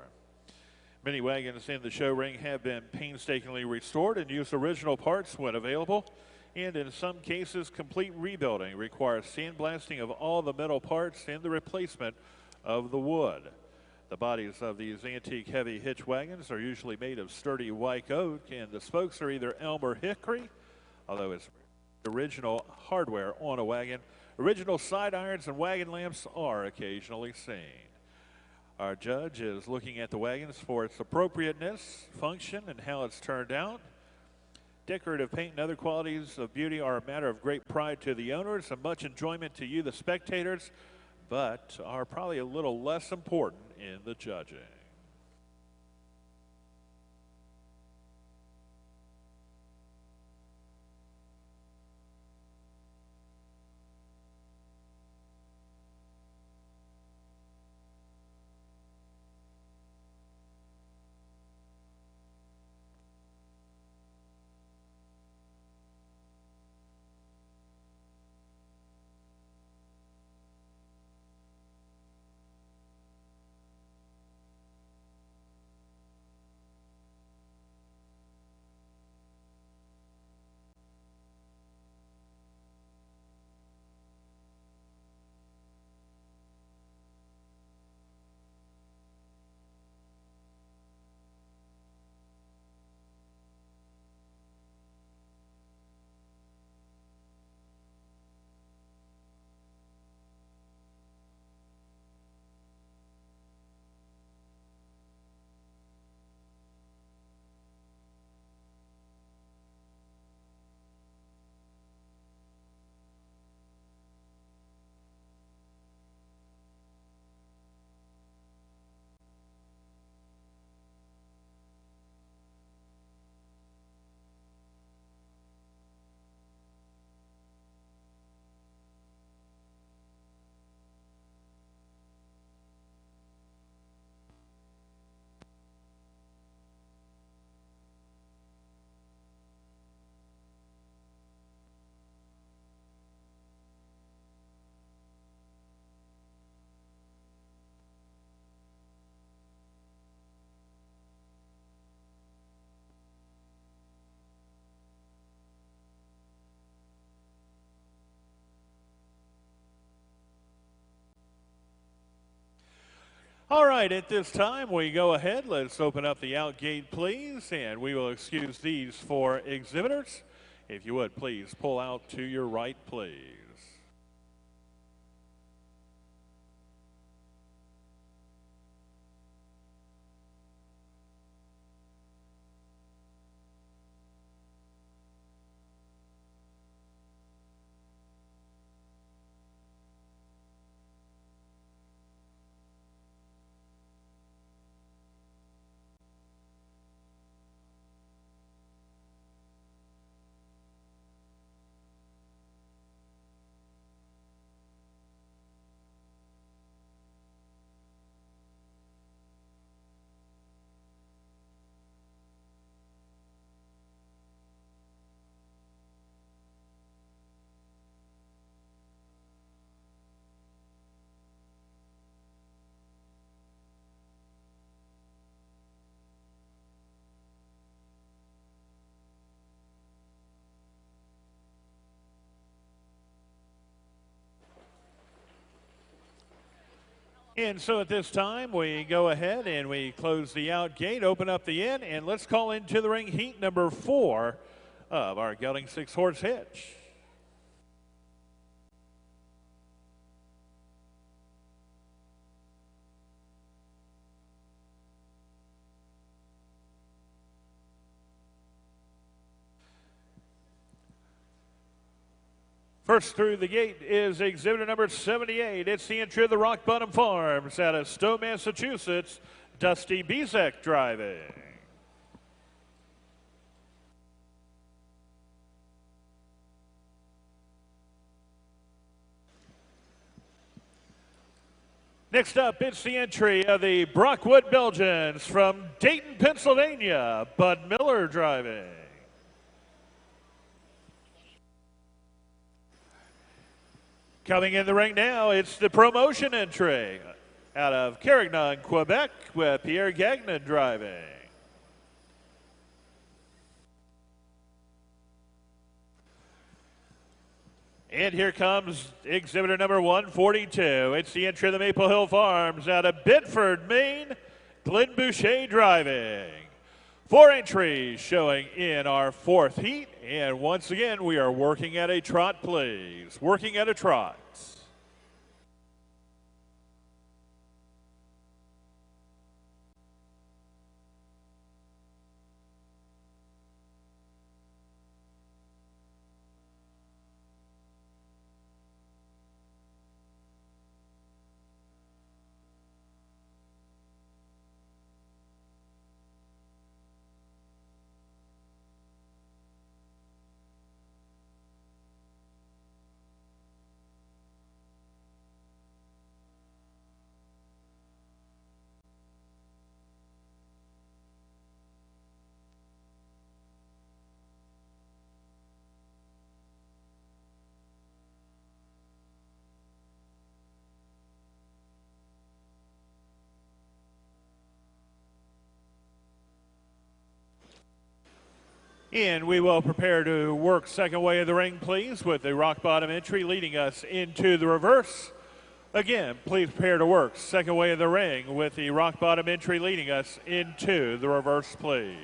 Many wagons in the show ring have been painstakingly restored and use original parts when available, and in some cases, complete rebuilding requires sandblasting of all the metal parts and the replacement of the wood. The bodies of these antique heavy hitch wagons are usually made of sturdy white oak, and the spokes are either elm or hickory, although it's original hardware on a wagon. Original side irons and wagon lamps are occasionally seen. Our judge is looking at the wagons for its appropriateness, function, and how it's turned out. Decorative paint and other qualities of beauty are a matter of great pride to the owners and much enjoyment to you, the spectators, but are probably a little less important in the judging. All right, at this time, we go ahead. Let's open up the out gate, please, and we will excuse these four exhibitors. If you would, please pull out to your right, please. And so at this time, we go ahead and we close the out gate, open up the in, and let's call into the ring heat number 4 of our gelding 6-horse Hitch. First through the gate is exhibitor number 78. It's the entry of the Rock Bottom Farms out of Stowe, Massachusetts, Dusty Bezek driving. Next up, it's the entry of the Brockwood Belgians from Dayton, Pennsylvania, Bud Miller driving. Coming in the ring now, it's the promotion entry out of Carignan, Quebec, with Pierre Gagnon driving. And here comes exhibitor number 142. It's the entry of the Maple Hill Farms out of Bedford, Maine, Glenn Boucher driving. 4 entries showing in our 4th heat. And once again, we are working at a trot, please. Working at a trot. And we will prepare to work second way of the ring, please, with the rock bottom entry leading us into the reverse. Again, please prepare to work second way of the ring with the rock bottom entry leading us into the reverse, please.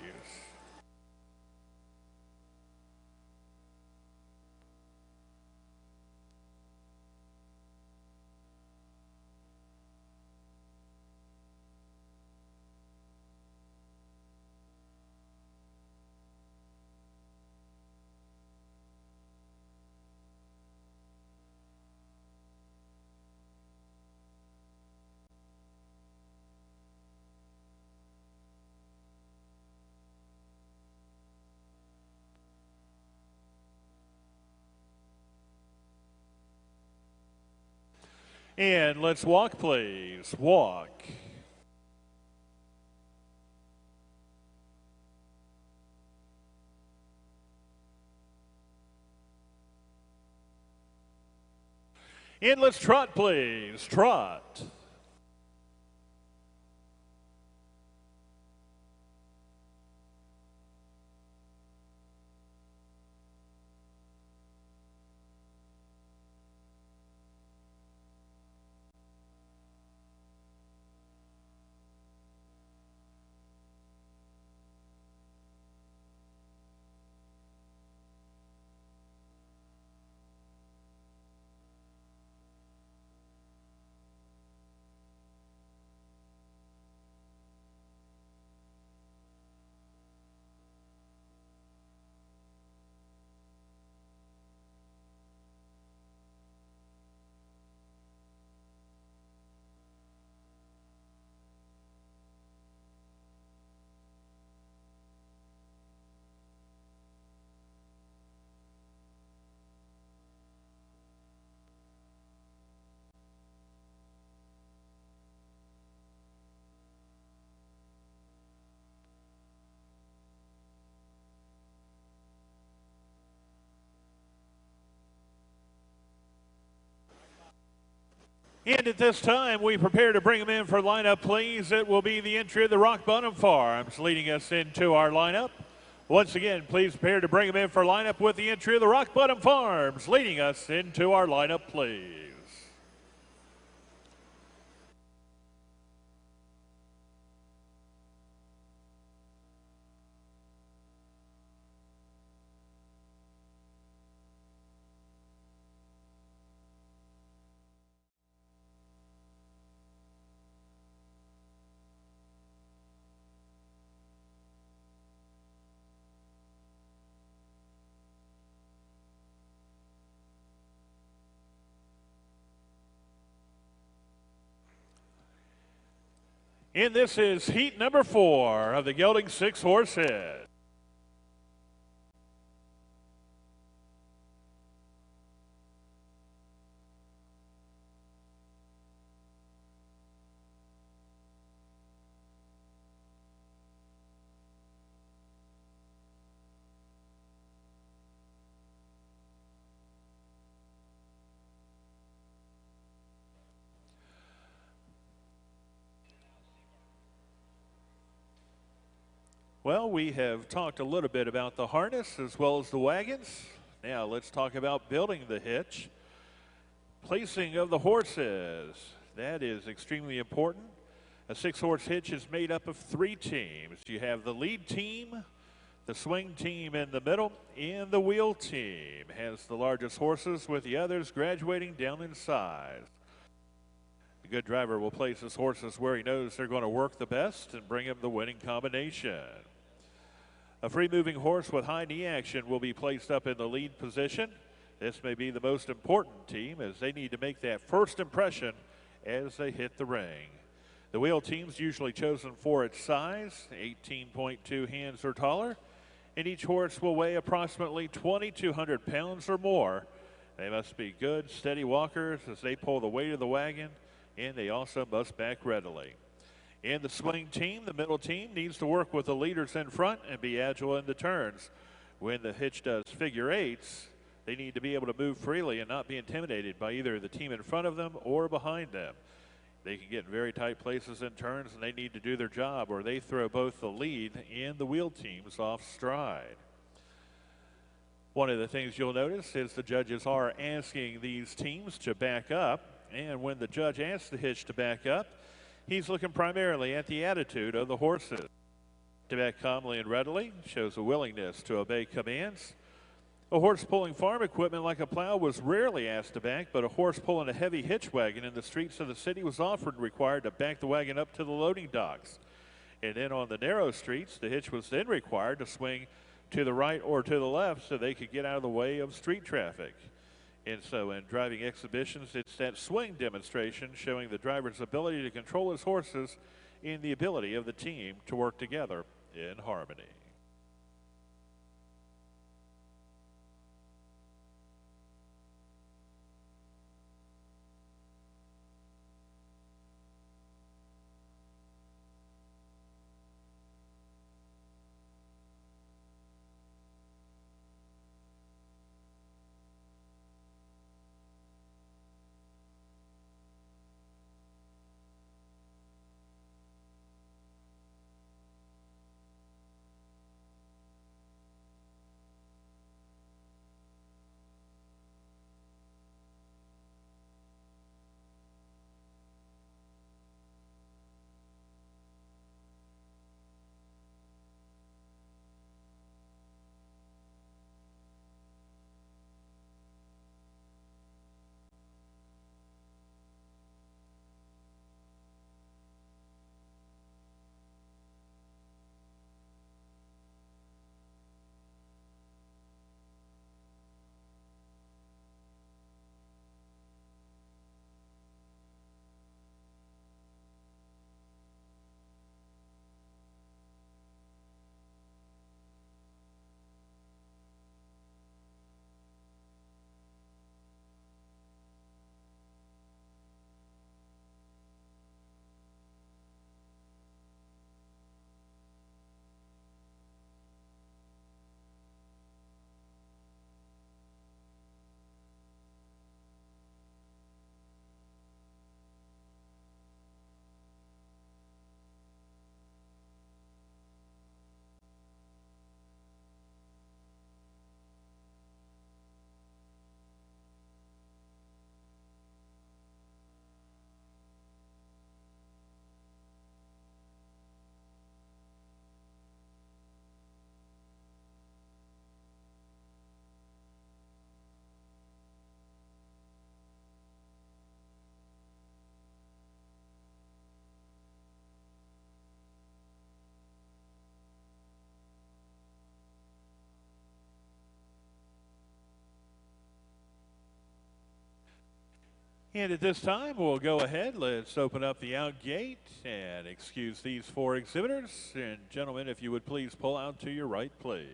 And let's walk, please. Walk. And let's trot, please. Trot. And at this time, we prepare to bring them in for lineup, please. It will be the entry of the Rock Bottom Farms leading us into our lineup. Once again, please prepare to bring them in for lineup with the entry of the Rock Bottom Farms leading us into our lineup, please. And this is heat number 4 of the gelding 6-horse head. Well, we have talked a little bit about the harness as well as the wagons. Now let's talk about building the hitch. Placing of the horses. That is extremely important. A 6-horse hitch is made up of 3 teams. You have the lead team, the swing team in the middle, and the wheel team has the largest horses with the others graduating down in size. The good driver will place his horses where he knows they're going to work the best and bring him the winning combination. A free-moving horse with high knee action will be placed up in the lead position. This may be the most important team as they need to make that first impression as they hit the ring. The wheel team's usually chosen for its size, 18.2 hands or taller, and each horse will weigh approximately 2,200 pounds or more. They must be good, steady walkers as they pull the weight of the wagon, and they also must back readily. In the swing team, the middle team needs to work with the leaders in front and be agile in the turns. When the hitch does figure eights, they need to be able to move freely and not be intimidated by either the team in front of them or behind them. They can get in very tight places in turns, and they need to do their job, or they throw both the lead and the wheel teams off stride. One of the things you'll notice is the judges are asking these teams to back up, and when the judge asks the hitch to back up, he's looking primarily at the attitude of the horses. To back calmly and readily shows a willingness to obey commands. A horse pulling farm equipment like a plow was rarely asked to back, but a horse pulling a heavy hitch wagon in the streets of the city was often required to back the wagon up to the loading docks. And then on the narrow streets, the hitch was then required to swing to the right or to the left so they could get out of the way of street traffic. And so in driving exhibitions, it's that swing demonstration showing the driver's ability to control his horses and the ability of the team to work together in harmony. And at this time, we'll go ahead. Let's open up the out gate and excuse these 4 exhibitors. And gentlemen, if you would please pull out to your right, please.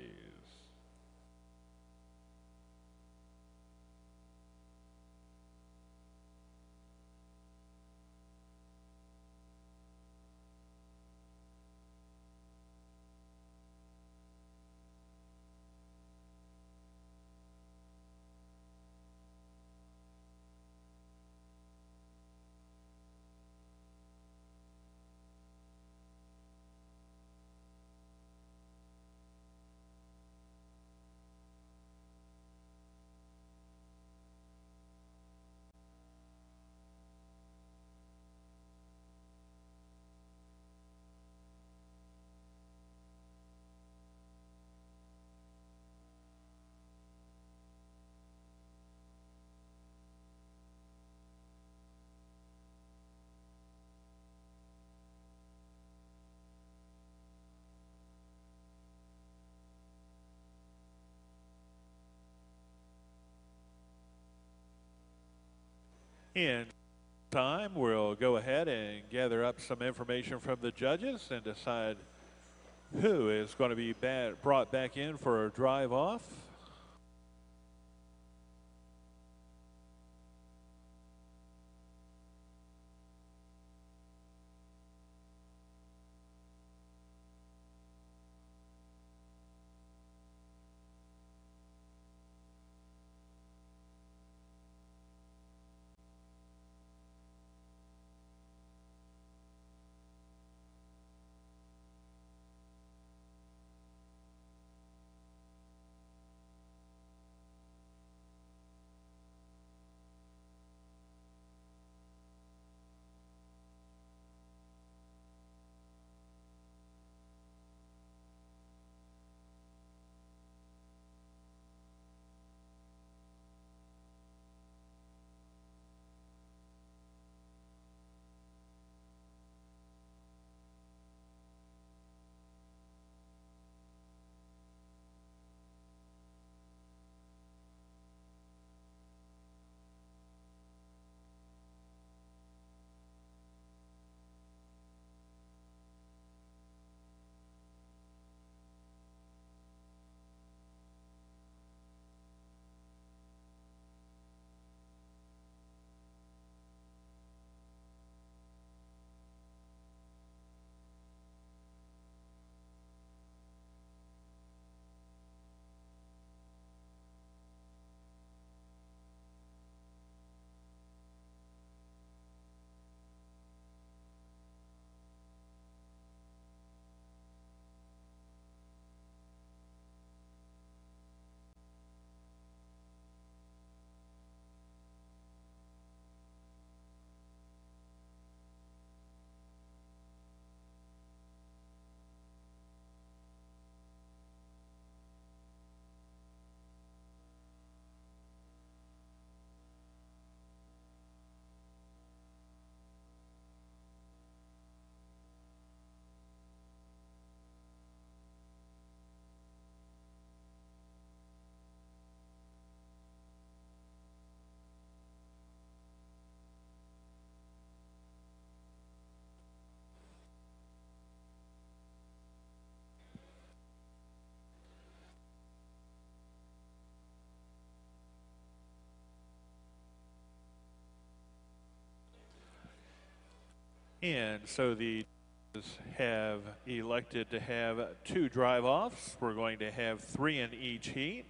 In time, we'll go ahead and gather up some information from the judges and decide who is going to be brought back in for a drive off. And so the judges have elected to have 2 drive-offs. We're going to have 3 in each heat.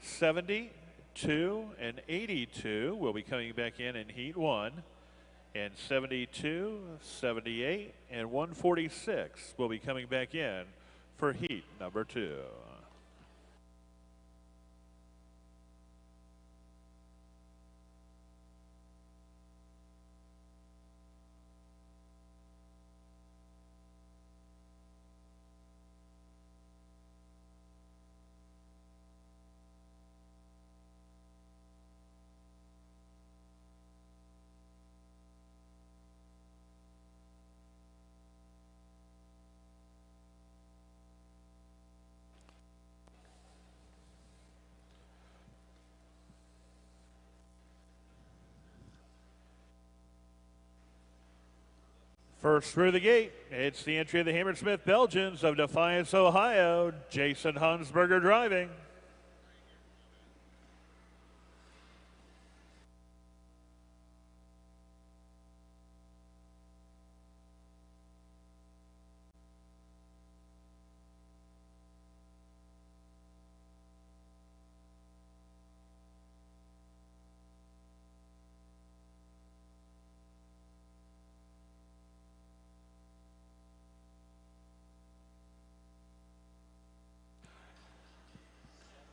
72 and 82 will be coming back in heat 1. And 72, 78, and 146 will be coming back in for heat number 2. First through the gate, it's the entry of the Hammersmith Belgians of Defiance, Ohio, Jason Hansberger driving.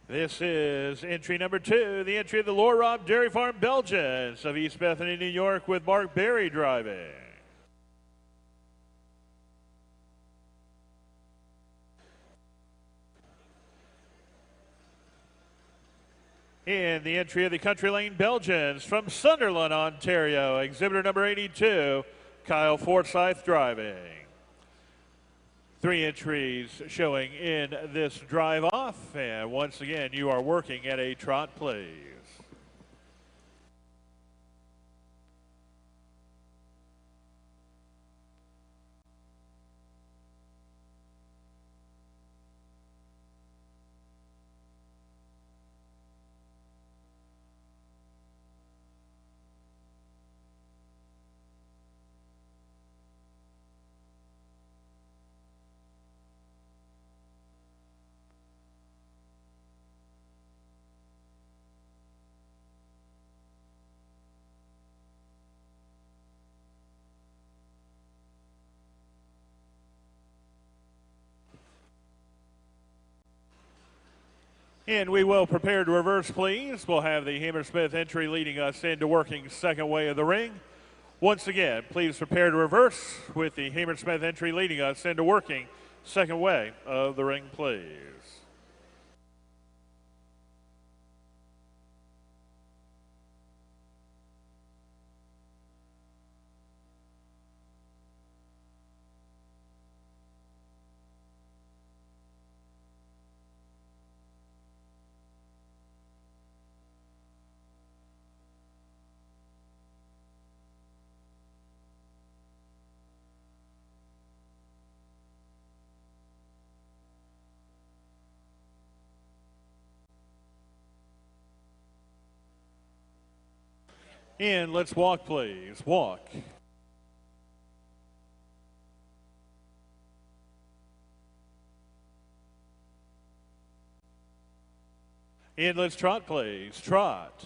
This is entry number 2, the entry of the Lore Rob Dairy Farm Belgians of East Bethany, New York, with Mark Berry driving. In the entry of the Country Lane Belgians from Sunderland, Ontario, exhibitor number 82, Kyle Forsyth driving. 3 entries showing in this drive-off, and once again, you are working at a trot, please. And we will prepare to reverse, please. We'll have the Hammersmith entry leading us into working second way of the ring. Once again, please prepare to reverse with the Hammersmith entry leading us into working second way of the ring, please. And let's walk, please. Walk. And let's trot, please. Trot.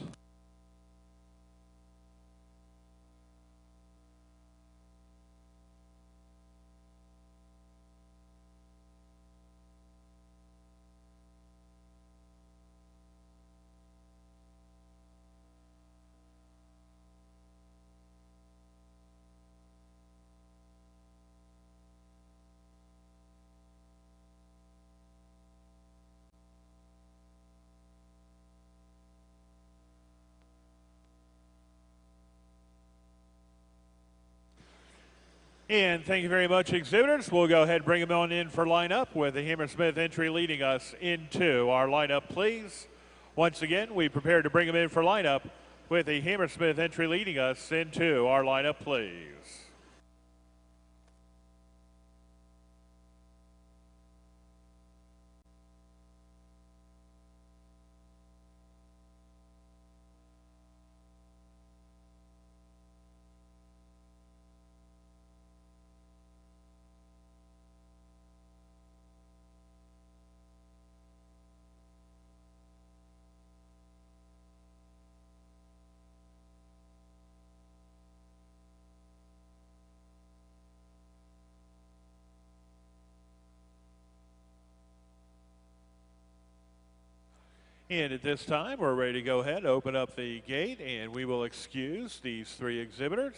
And thank you very much, exhibitors. We'll go ahead and bring them on in for lineup with the Hammersmith entry leading us into our lineup, please. Once again, we prepare to bring them in for lineup with the Hammersmith entry leading us into our lineup, please. And at this time, we're ready to go ahead, open up the gate, and we will excuse these 3 exhibitors.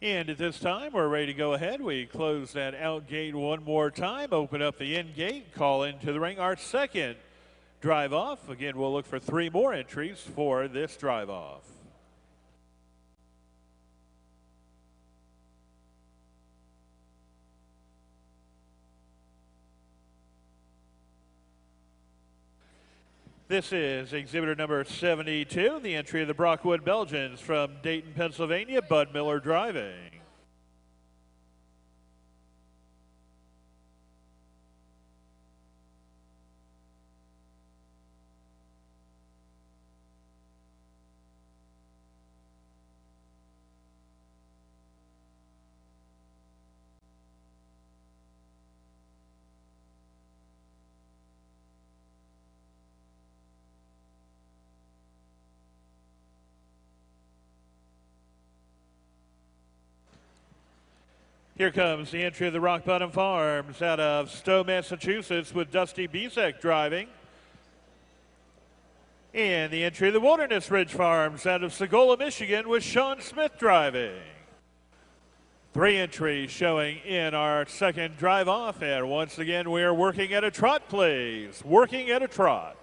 And at this time, we're ready to go ahead. We close that out gate one more time, open up the in gate, call into the ring our second drive off. Again, we'll look for 3 more entries for this drive off. This is exhibitor number 72, the entry of the Brockwood Belgians from Dayton, Pennsylvania, Bud Miller driving. Here comes the entry of the Rock Bottom Farms out of Stowe, Massachusetts with Dusty Bezek driving. And the entry of the Wilderness Ridge Farms out of Sagola, Michigan with Sean Smith driving. 3 entries showing in our second drive off. And once again, we are working at a trot, please. Working at a trot.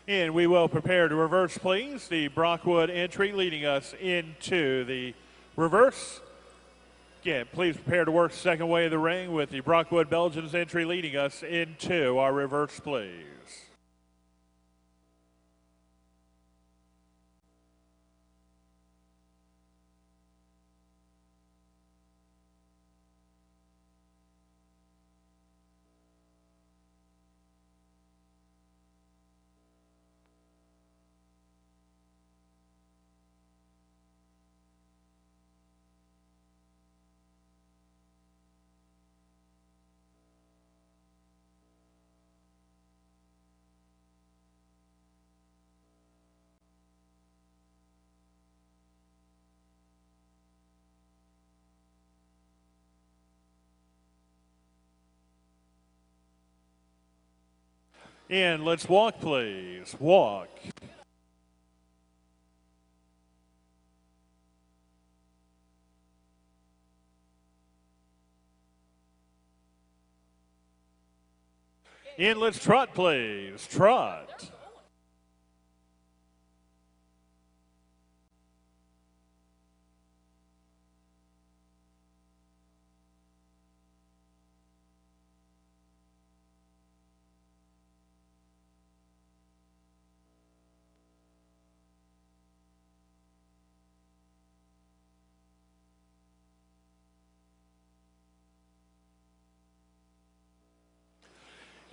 And we will prepare to reverse, please. The Brockwood entry leading us into the reverse. Again, please prepare to work second way of the ring with the Brockwood Belgians entry leading us into our reverse, please. And let's walk, please. Walk. And let's trot, please. Trot.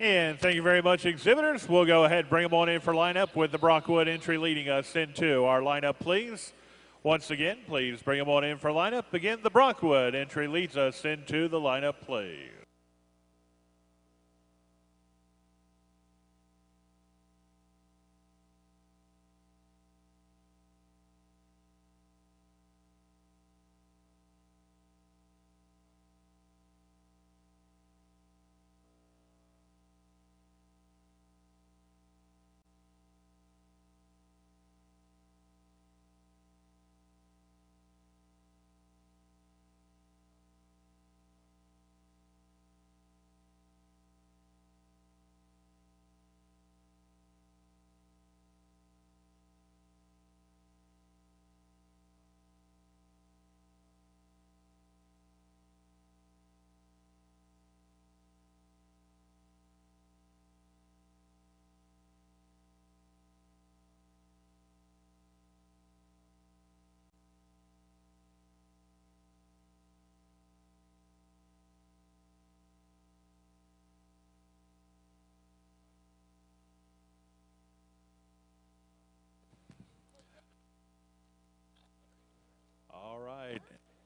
And thank you very much, exhibitors. We'll go ahead and bring them on in for lineup with the Brockwood entry leading us into our lineup, please. Once again, please bring them on in for lineup. Again, the Brockwood entry leads us into the lineup, please.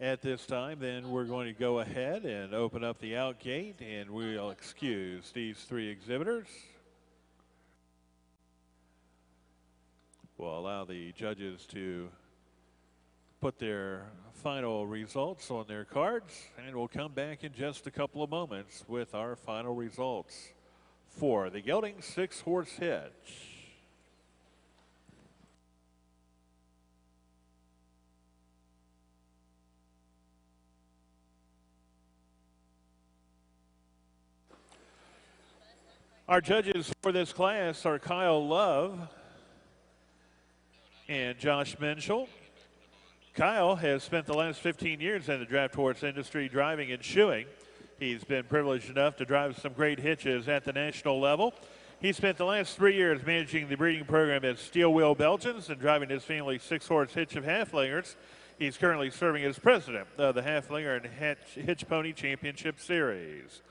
At this time, then we're going to go ahead and open up the out gate, and we'll excuse these three exhibitors. We'll allow the judges to put their final results on their cards, and we'll come back in just a couple of moments with our final results for the gelding 6-horse Hitch. Our judges for this class are Kyle Love and Josh Menschel. Kyle has spent the last 15 years in the draft horse industry driving and shoeing. He's been privileged enough to drive some great hitches at the national level. He spent the last 3 years managing the breeding program at Steel Wheel Belgians and driving his family's 6-horse hitch of halflingers. He's currently serving as president of the Halflinger and Hitch Pony Championship Series.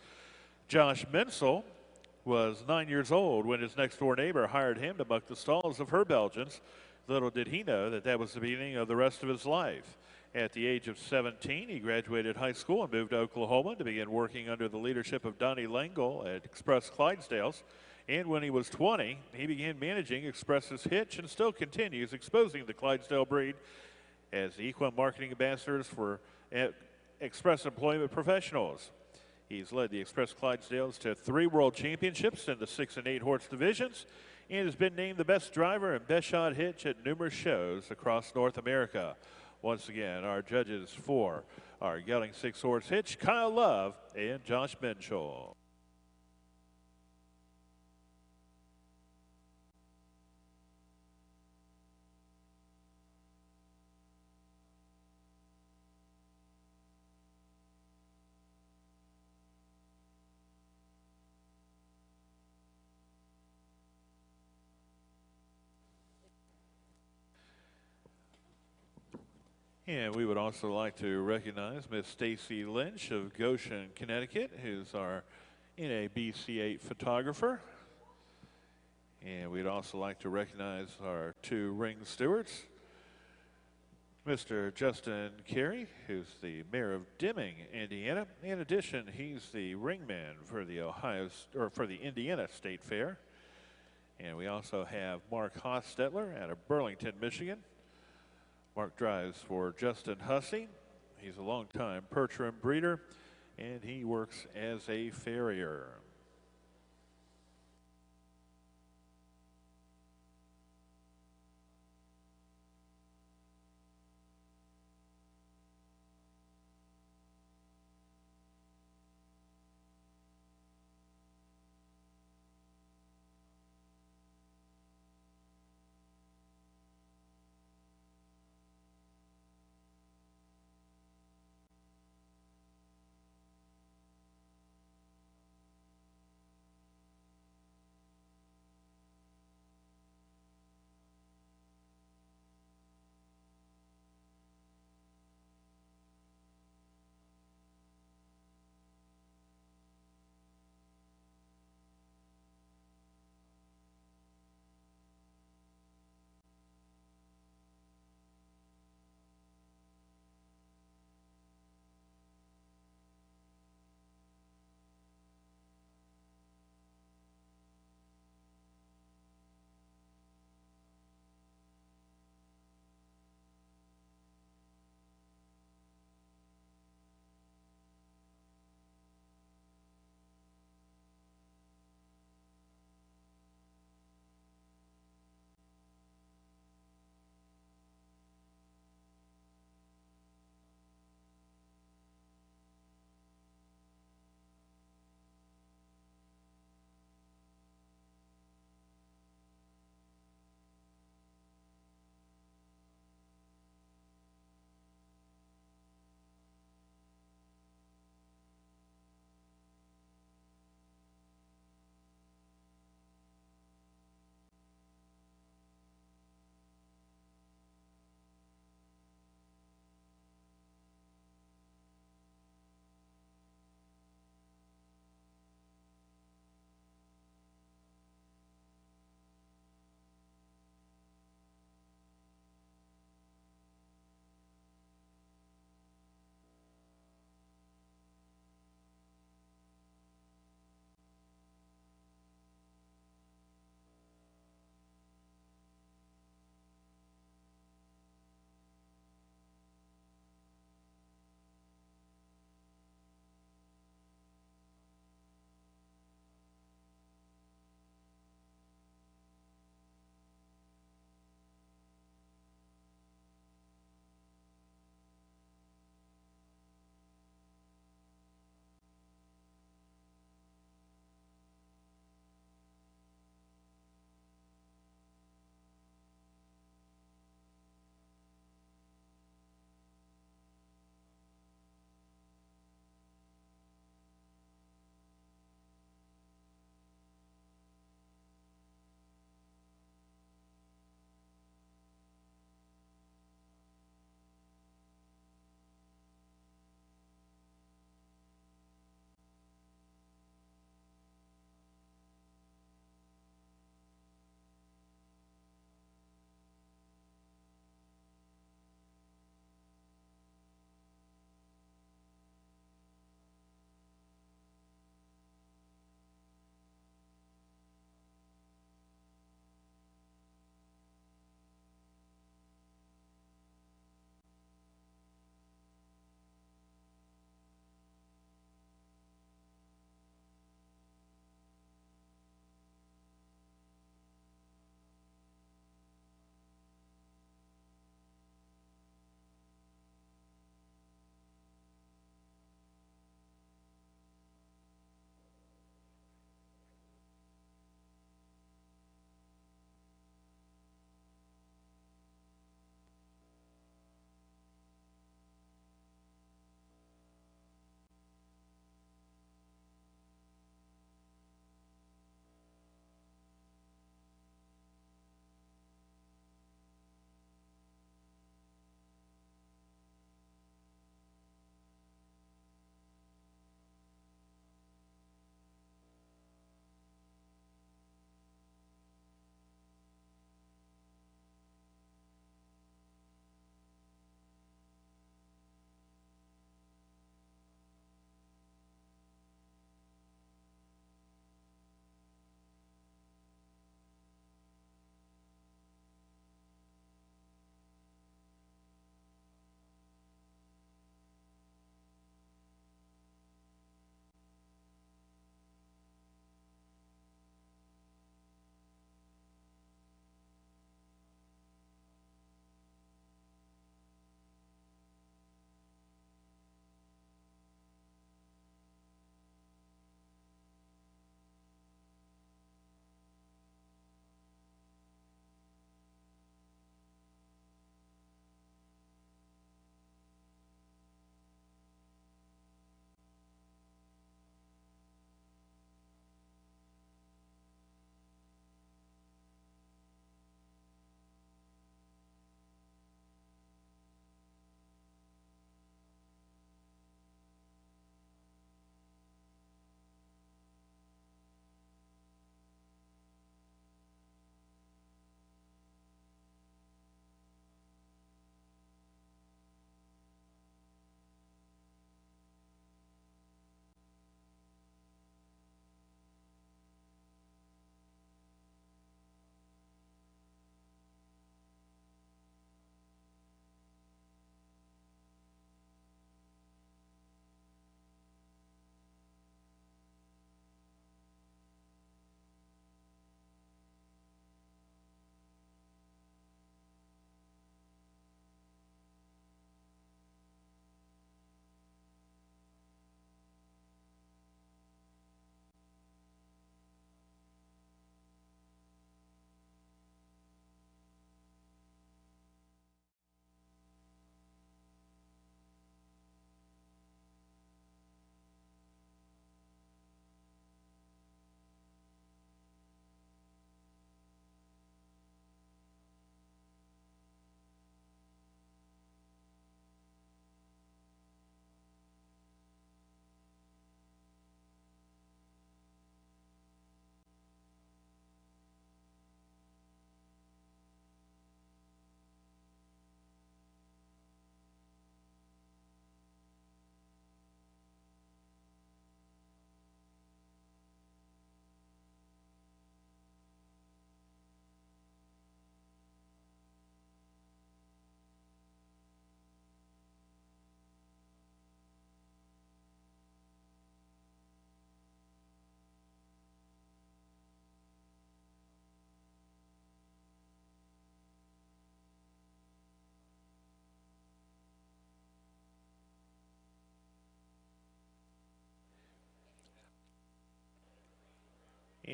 Josh Menschel was 9 years old when his next-door neighbor hired him to buck the stalls of her Belgians. Little did he know that that was the beginning of the rest of his life. At the age of 17, he graduated high school and moved to Oklahoma to begin working under the leadership of Donnie Langle at Express Clydesdales. And when he was 20, he began managing Express's Hitch and still continues exposing the Clydesdale breed as the equine marketing ambassadors for Express employment professionals. He's led the Express Clydesdales to 3 world championships in the 6 and 8 horse divisions and has been named the best driver and best shot hitch at numerous shows across North America. Once again, our judges for our gelding 6-horse hitch, Kyle Love and Josh Menschel. And we would also like to recognize Miss Stacy Lynch of Goshen, Connecticut, who's our NABC8 photographer. And we'd also like to recognize our 2 ring stewards, Mr. Justin Carey, who's the mayor of Deming, Indiana. In addition, he's the ringman for the Indiana State Fair. And we also have Mark Hostetler out of Burlington, Michigan. Mark drives for Justin Hussey. He's a longtime Percheron breeder, and he works as a farrier.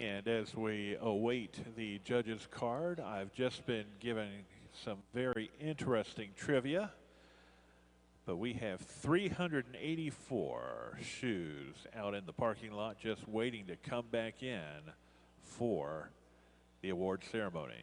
And as we await the judge's card, I've just been given some very interesting trivia. But we have 384 shoes out in the parking lot just waiting to come back in for the award ceremony.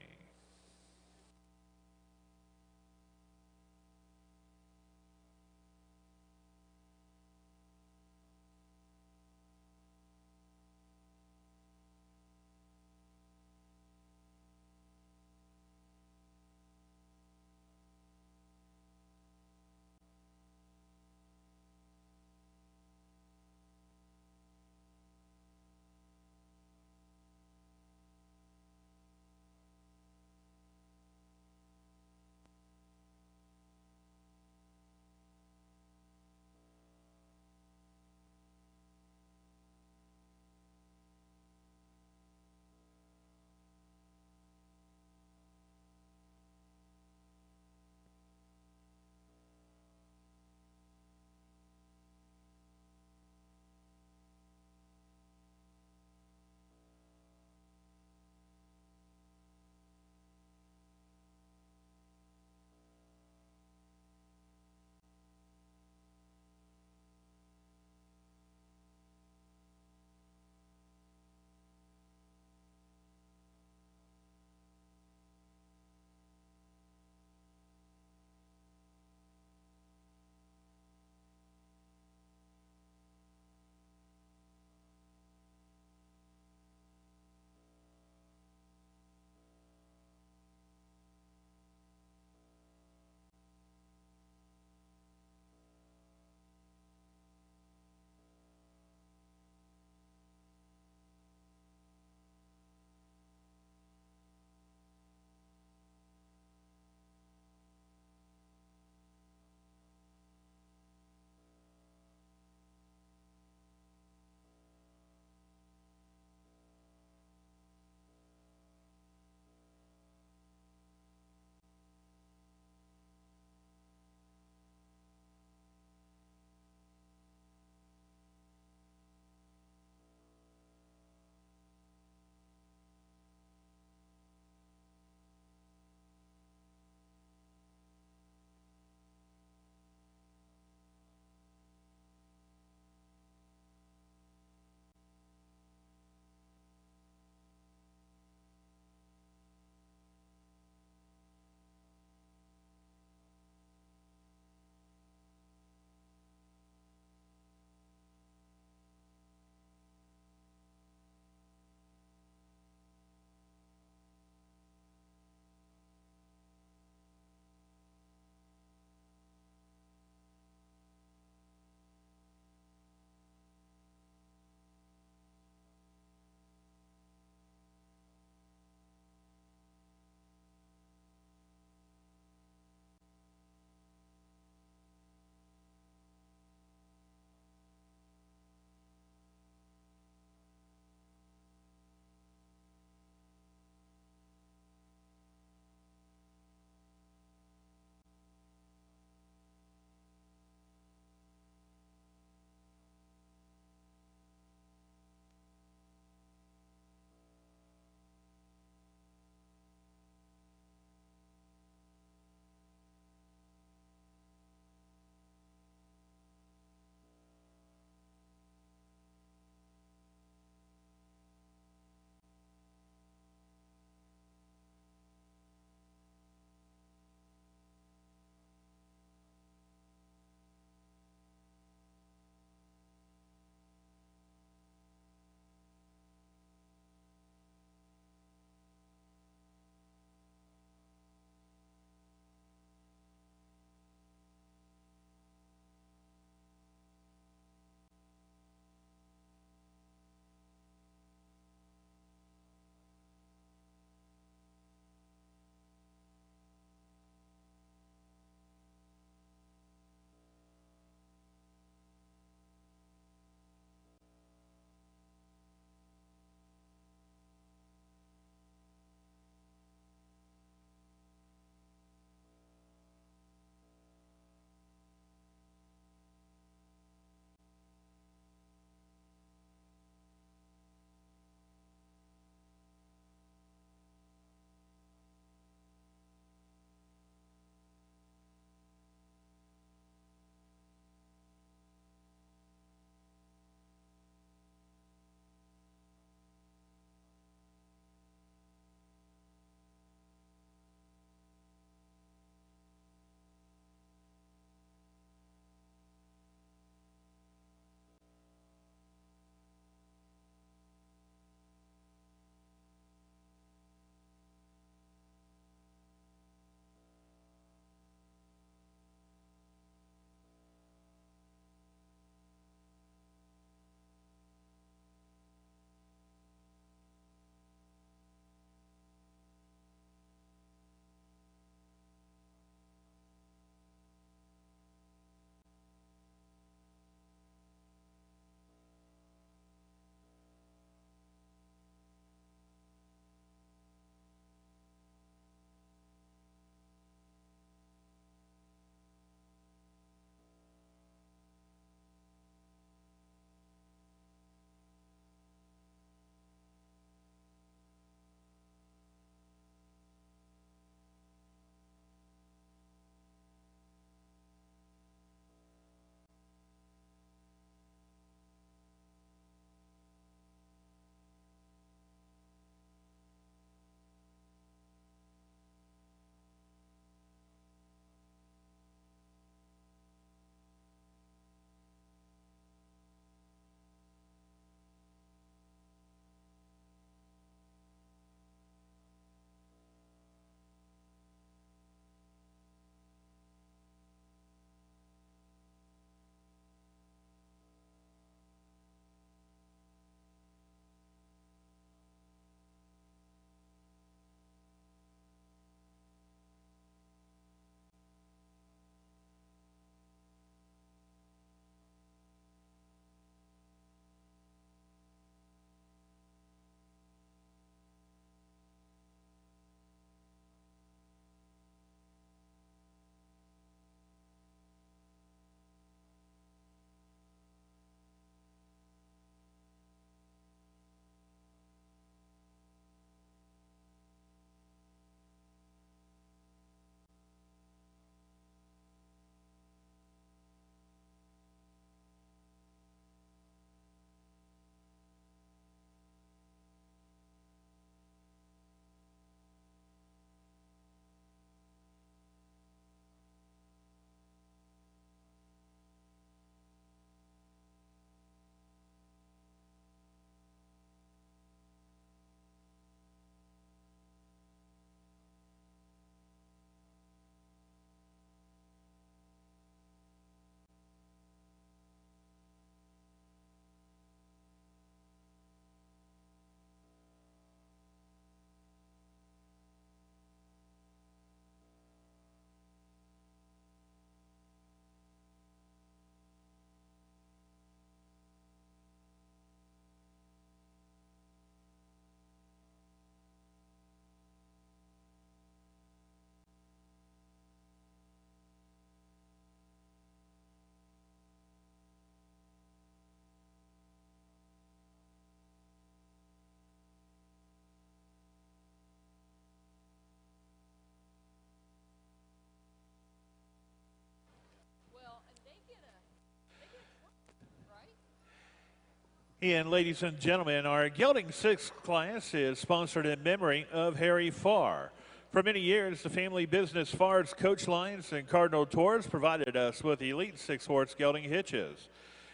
And ladies and gentlemen, our gelding sixth class is sponsored in memory of Harry Farr. For many years, the family business Farr's Coach Lines and Cardinal Tours provided us with elite six-horse gelding hitches.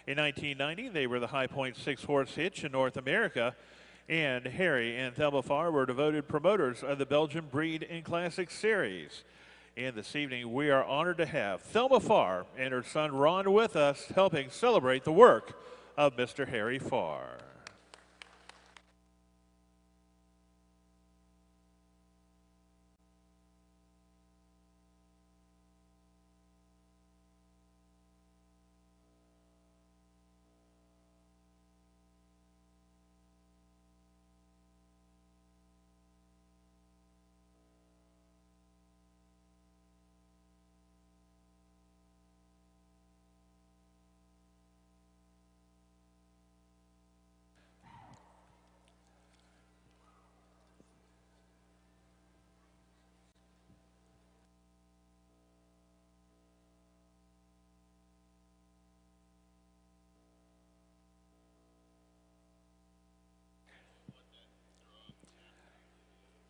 In 1990, they were the High Point six-horse hitch in North America, and Harry and Thelma Farr were devoted promoters of the Belgian Breed and Classic Series. And this evening, we are honored to have Thelma Farr and her son Ron with us, helping celebrate the work of Mr. Harry Farr.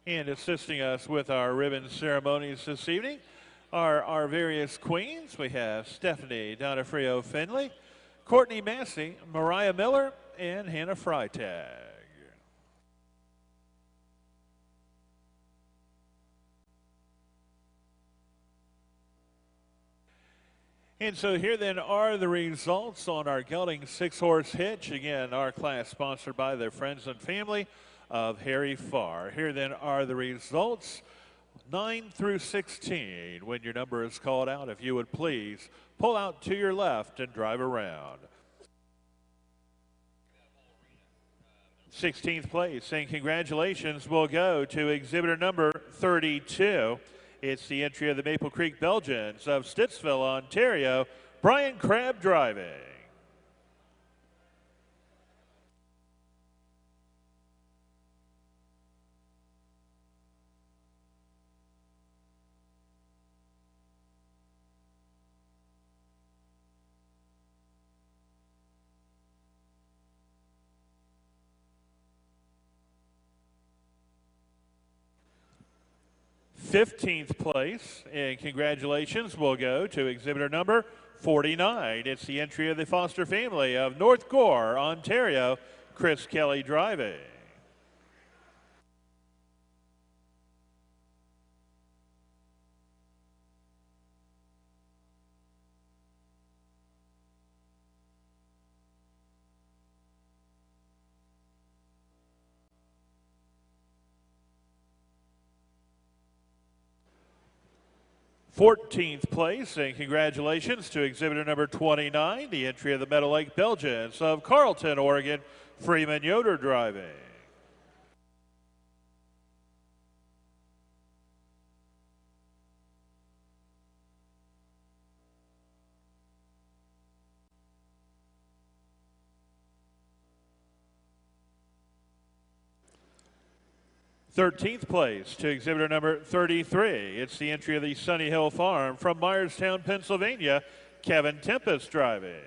And assisting us with our ribbon ceremonies this evening are our various queens. We have Stephanie Donofrio Finley, Courtney Massey, Mariah Miller, and Hannah Freitag. And so here then are the results on our gelding six-horse hitch. Again, our class sponsored by their friends and family of Harry Farr. Here then are the results, 9 through 16. When your number is called out, if you would please pull out to your left and drive around. 16th place, and congratulations will go to exhibitor number 32. It's the entry of the Maple Creek Belgians of Stittsville, Ontario, Brian Crabb driving. Fifteenth place, and congratulations will go to exhibitor number 49. It's the entry of the Foster family of North Gore, Ontario, Chris Kelly driving. Fourteenth place, and congratulations to exhibitor number 29, the entry of the Meadow Lake Belgians of Carlton, Oregon, Freeman Yoder driving. Thirteenth place to exhibitor number 33. It's the entry of the Sunny Hill Farm from Myerstown, Pennsylvania, Kevin Tempest driving.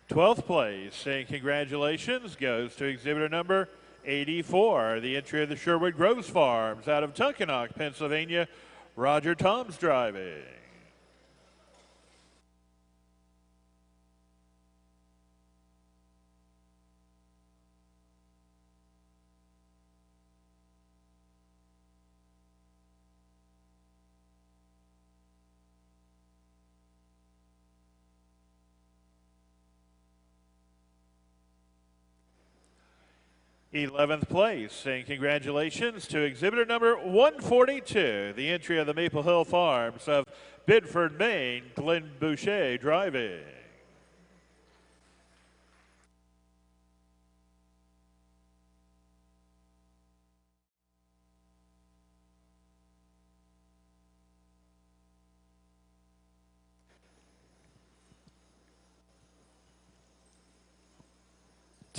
Twelfth place, and congratulations goes to exhibitor number 84, the entry of the Sherwood Groves Farms out of Tunkhannock, Pennsylvania, Roger Toms driving. Eleventh place, and congratulations to exhibitor number 142, the entry of the Maple Hill Farms of Bidford, Maine, Glenn Boucher driving.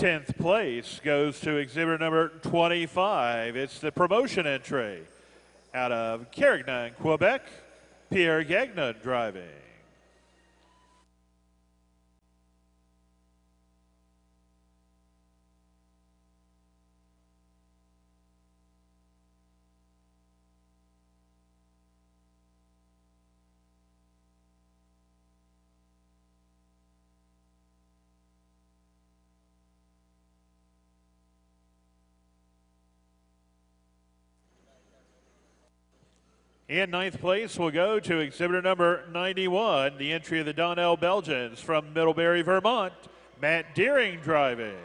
10th place goes to exhibitor number 25. It's the promotion entry out of Carignan, Quebec, Pierre Gagnon driving. In 9th place will go to exhibitor number 91, the entry of the Donnell Belgians from Middlebury, Vermont, Matt Deering driving.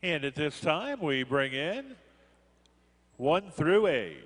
And at this time, we bring in 1 through 8.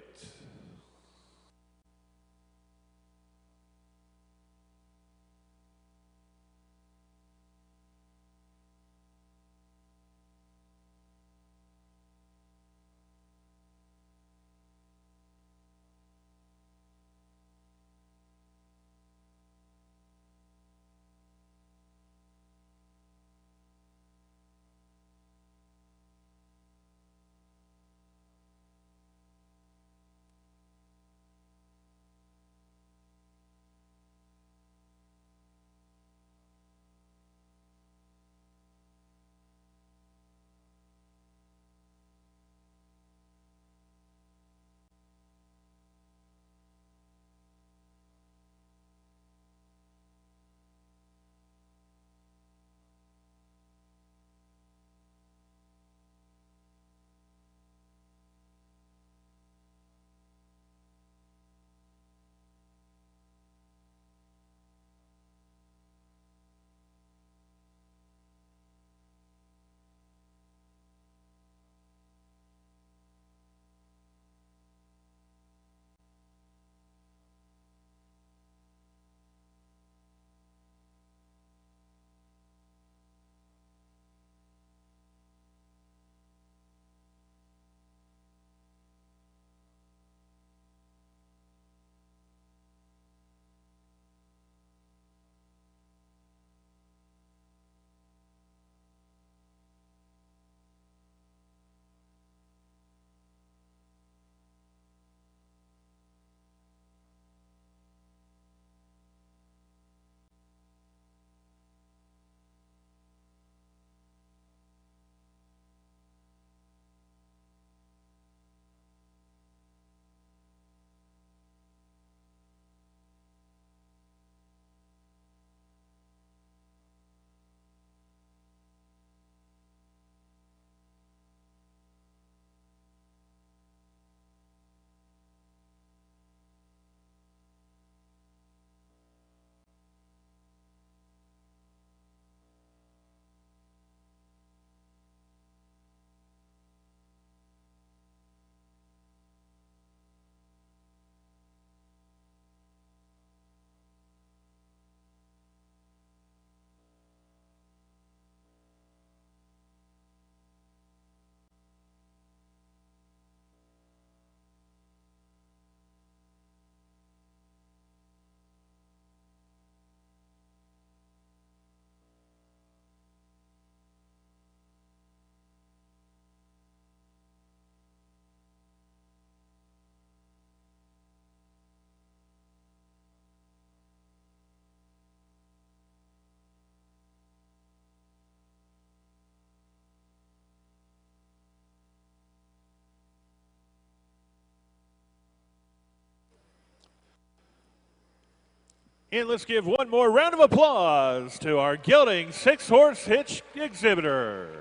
And let's give one more round of applause to our gelding 6-horse hitch exhibitors.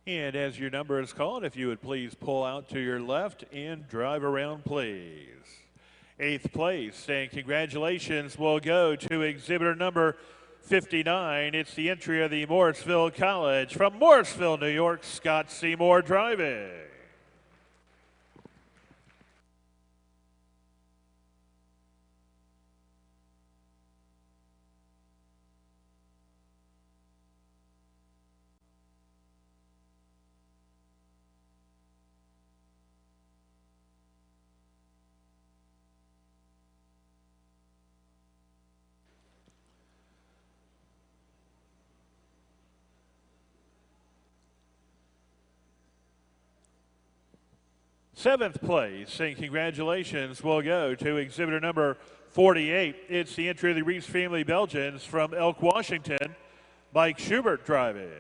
And as your number is called, if you would please pull out to your left and drive around, please. 8th place, and congratulations will go to exhibitor number 59. It's the entry of the Morrisville College from Morrisville, New York, Scott Seymour driving. Seventh place, and congratulations will go to exhibitor number 48. It's the entry of the Reese family Belgians from Elk, Washington, Mike Schubert driving.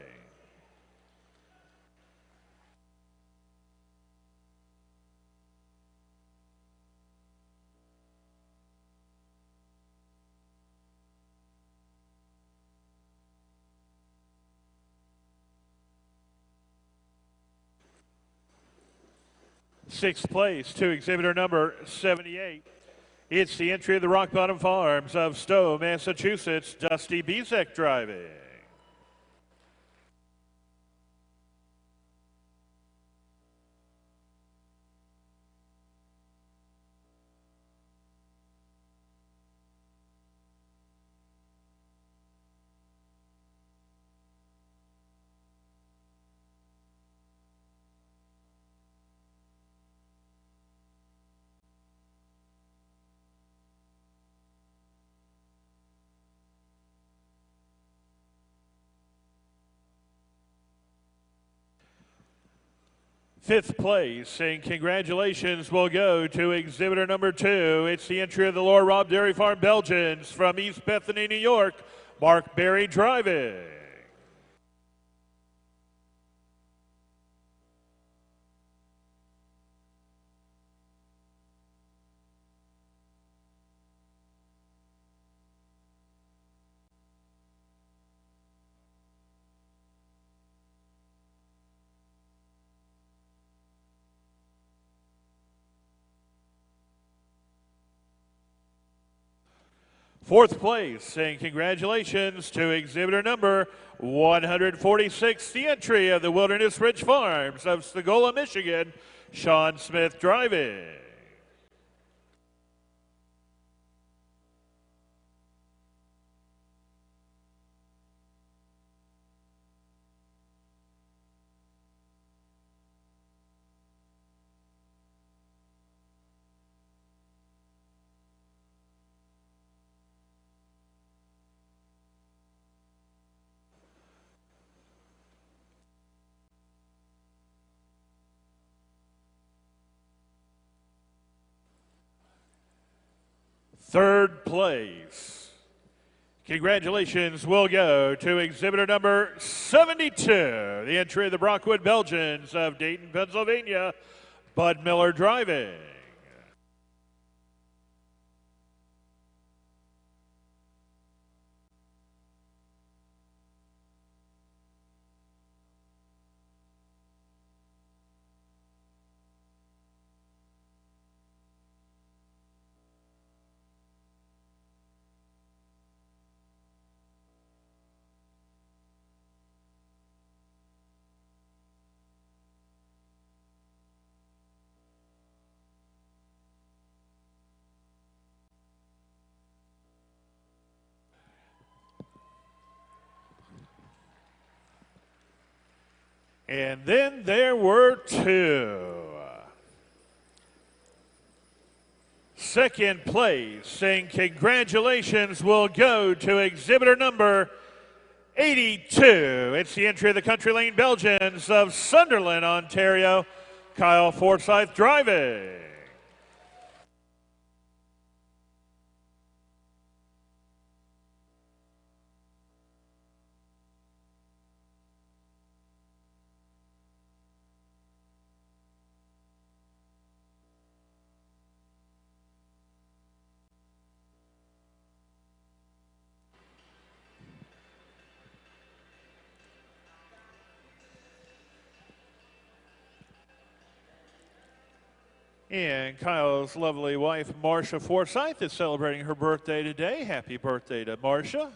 Sixth place to exhibitor number 78. It's the entry of the Rock Bottom Farms of Stowe, Massachusetts, Dusty Bezek driving. Fifth place, and congratulations will go to exhibitor number 2. It's the entry of the Lord Robb Dairy Farm Belgians from East Bethany, New York, Mark Berry driving. Fourth place, and congratulations to exhibitor number 146, the entry of the Wilderness Ridge Farms of Sagola, Michigan, Sean Smith driving. Third place. Congratulations will go to exhibitor number 72, the entry of the Brockwood Belgians of Dayton, Pennsylvania, Bud Miller driving. And then there were two. Second place, saying congratulations will go to exhibitor number 82. It's the entry of the Country Lane Belgians of Sunderland, Ontario, Kyle Forsyth driving. And Kyle's lovely wife, Marcia Forsyth, is celebrating her birthday today. Happy birthday to Marcia.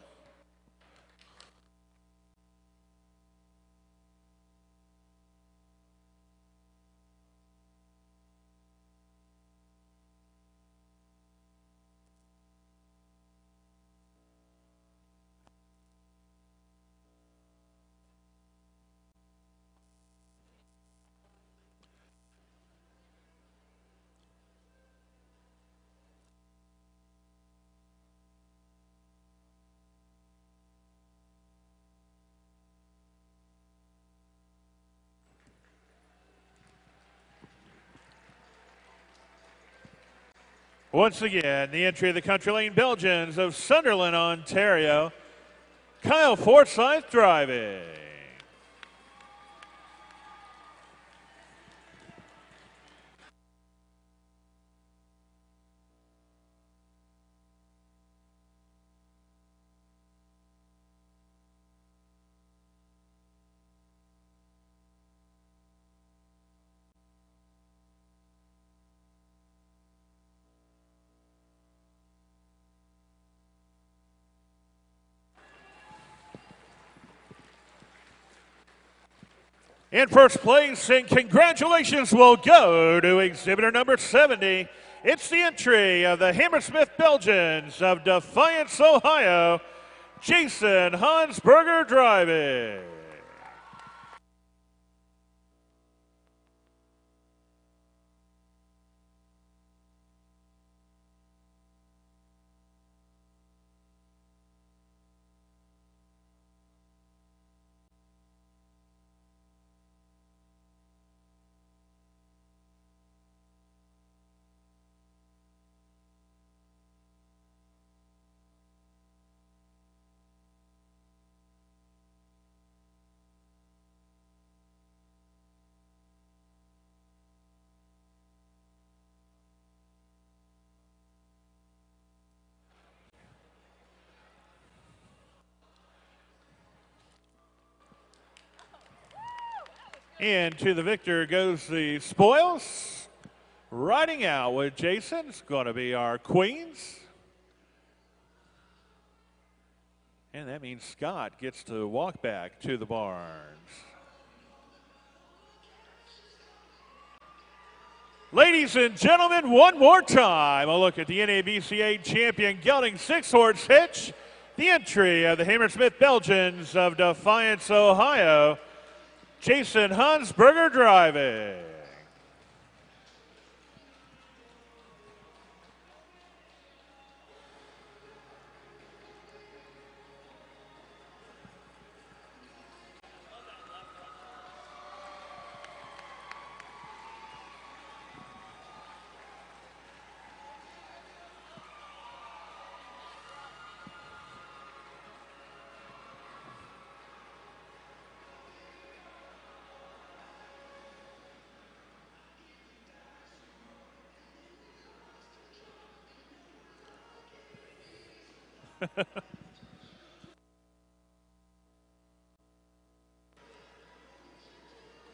Once again, the entry of the Country Lane Belgians of Sunderland, Ontario. Kyle Forsyth driving. In first place, and congratulations will go to exhibitor number 70. It's the entry of the Hammersmith Belgians of Defiance, Ohio, Jason Hansberger driving. And to the victor goes the spoils. Riding out with Jason is going to be our Queens. And that means Scott gets to walk back to the barns. Ladies and gentlemen, one more time, a look at the NABC8 champion gelding 6-horse Hitch. The entry of the Hammersmith Belgians of Defiance, Ohio, Jason Hansberger driving.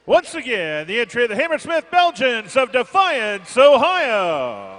Once again, the entry of the Hammersmith Belgians of Defiance, Ohio.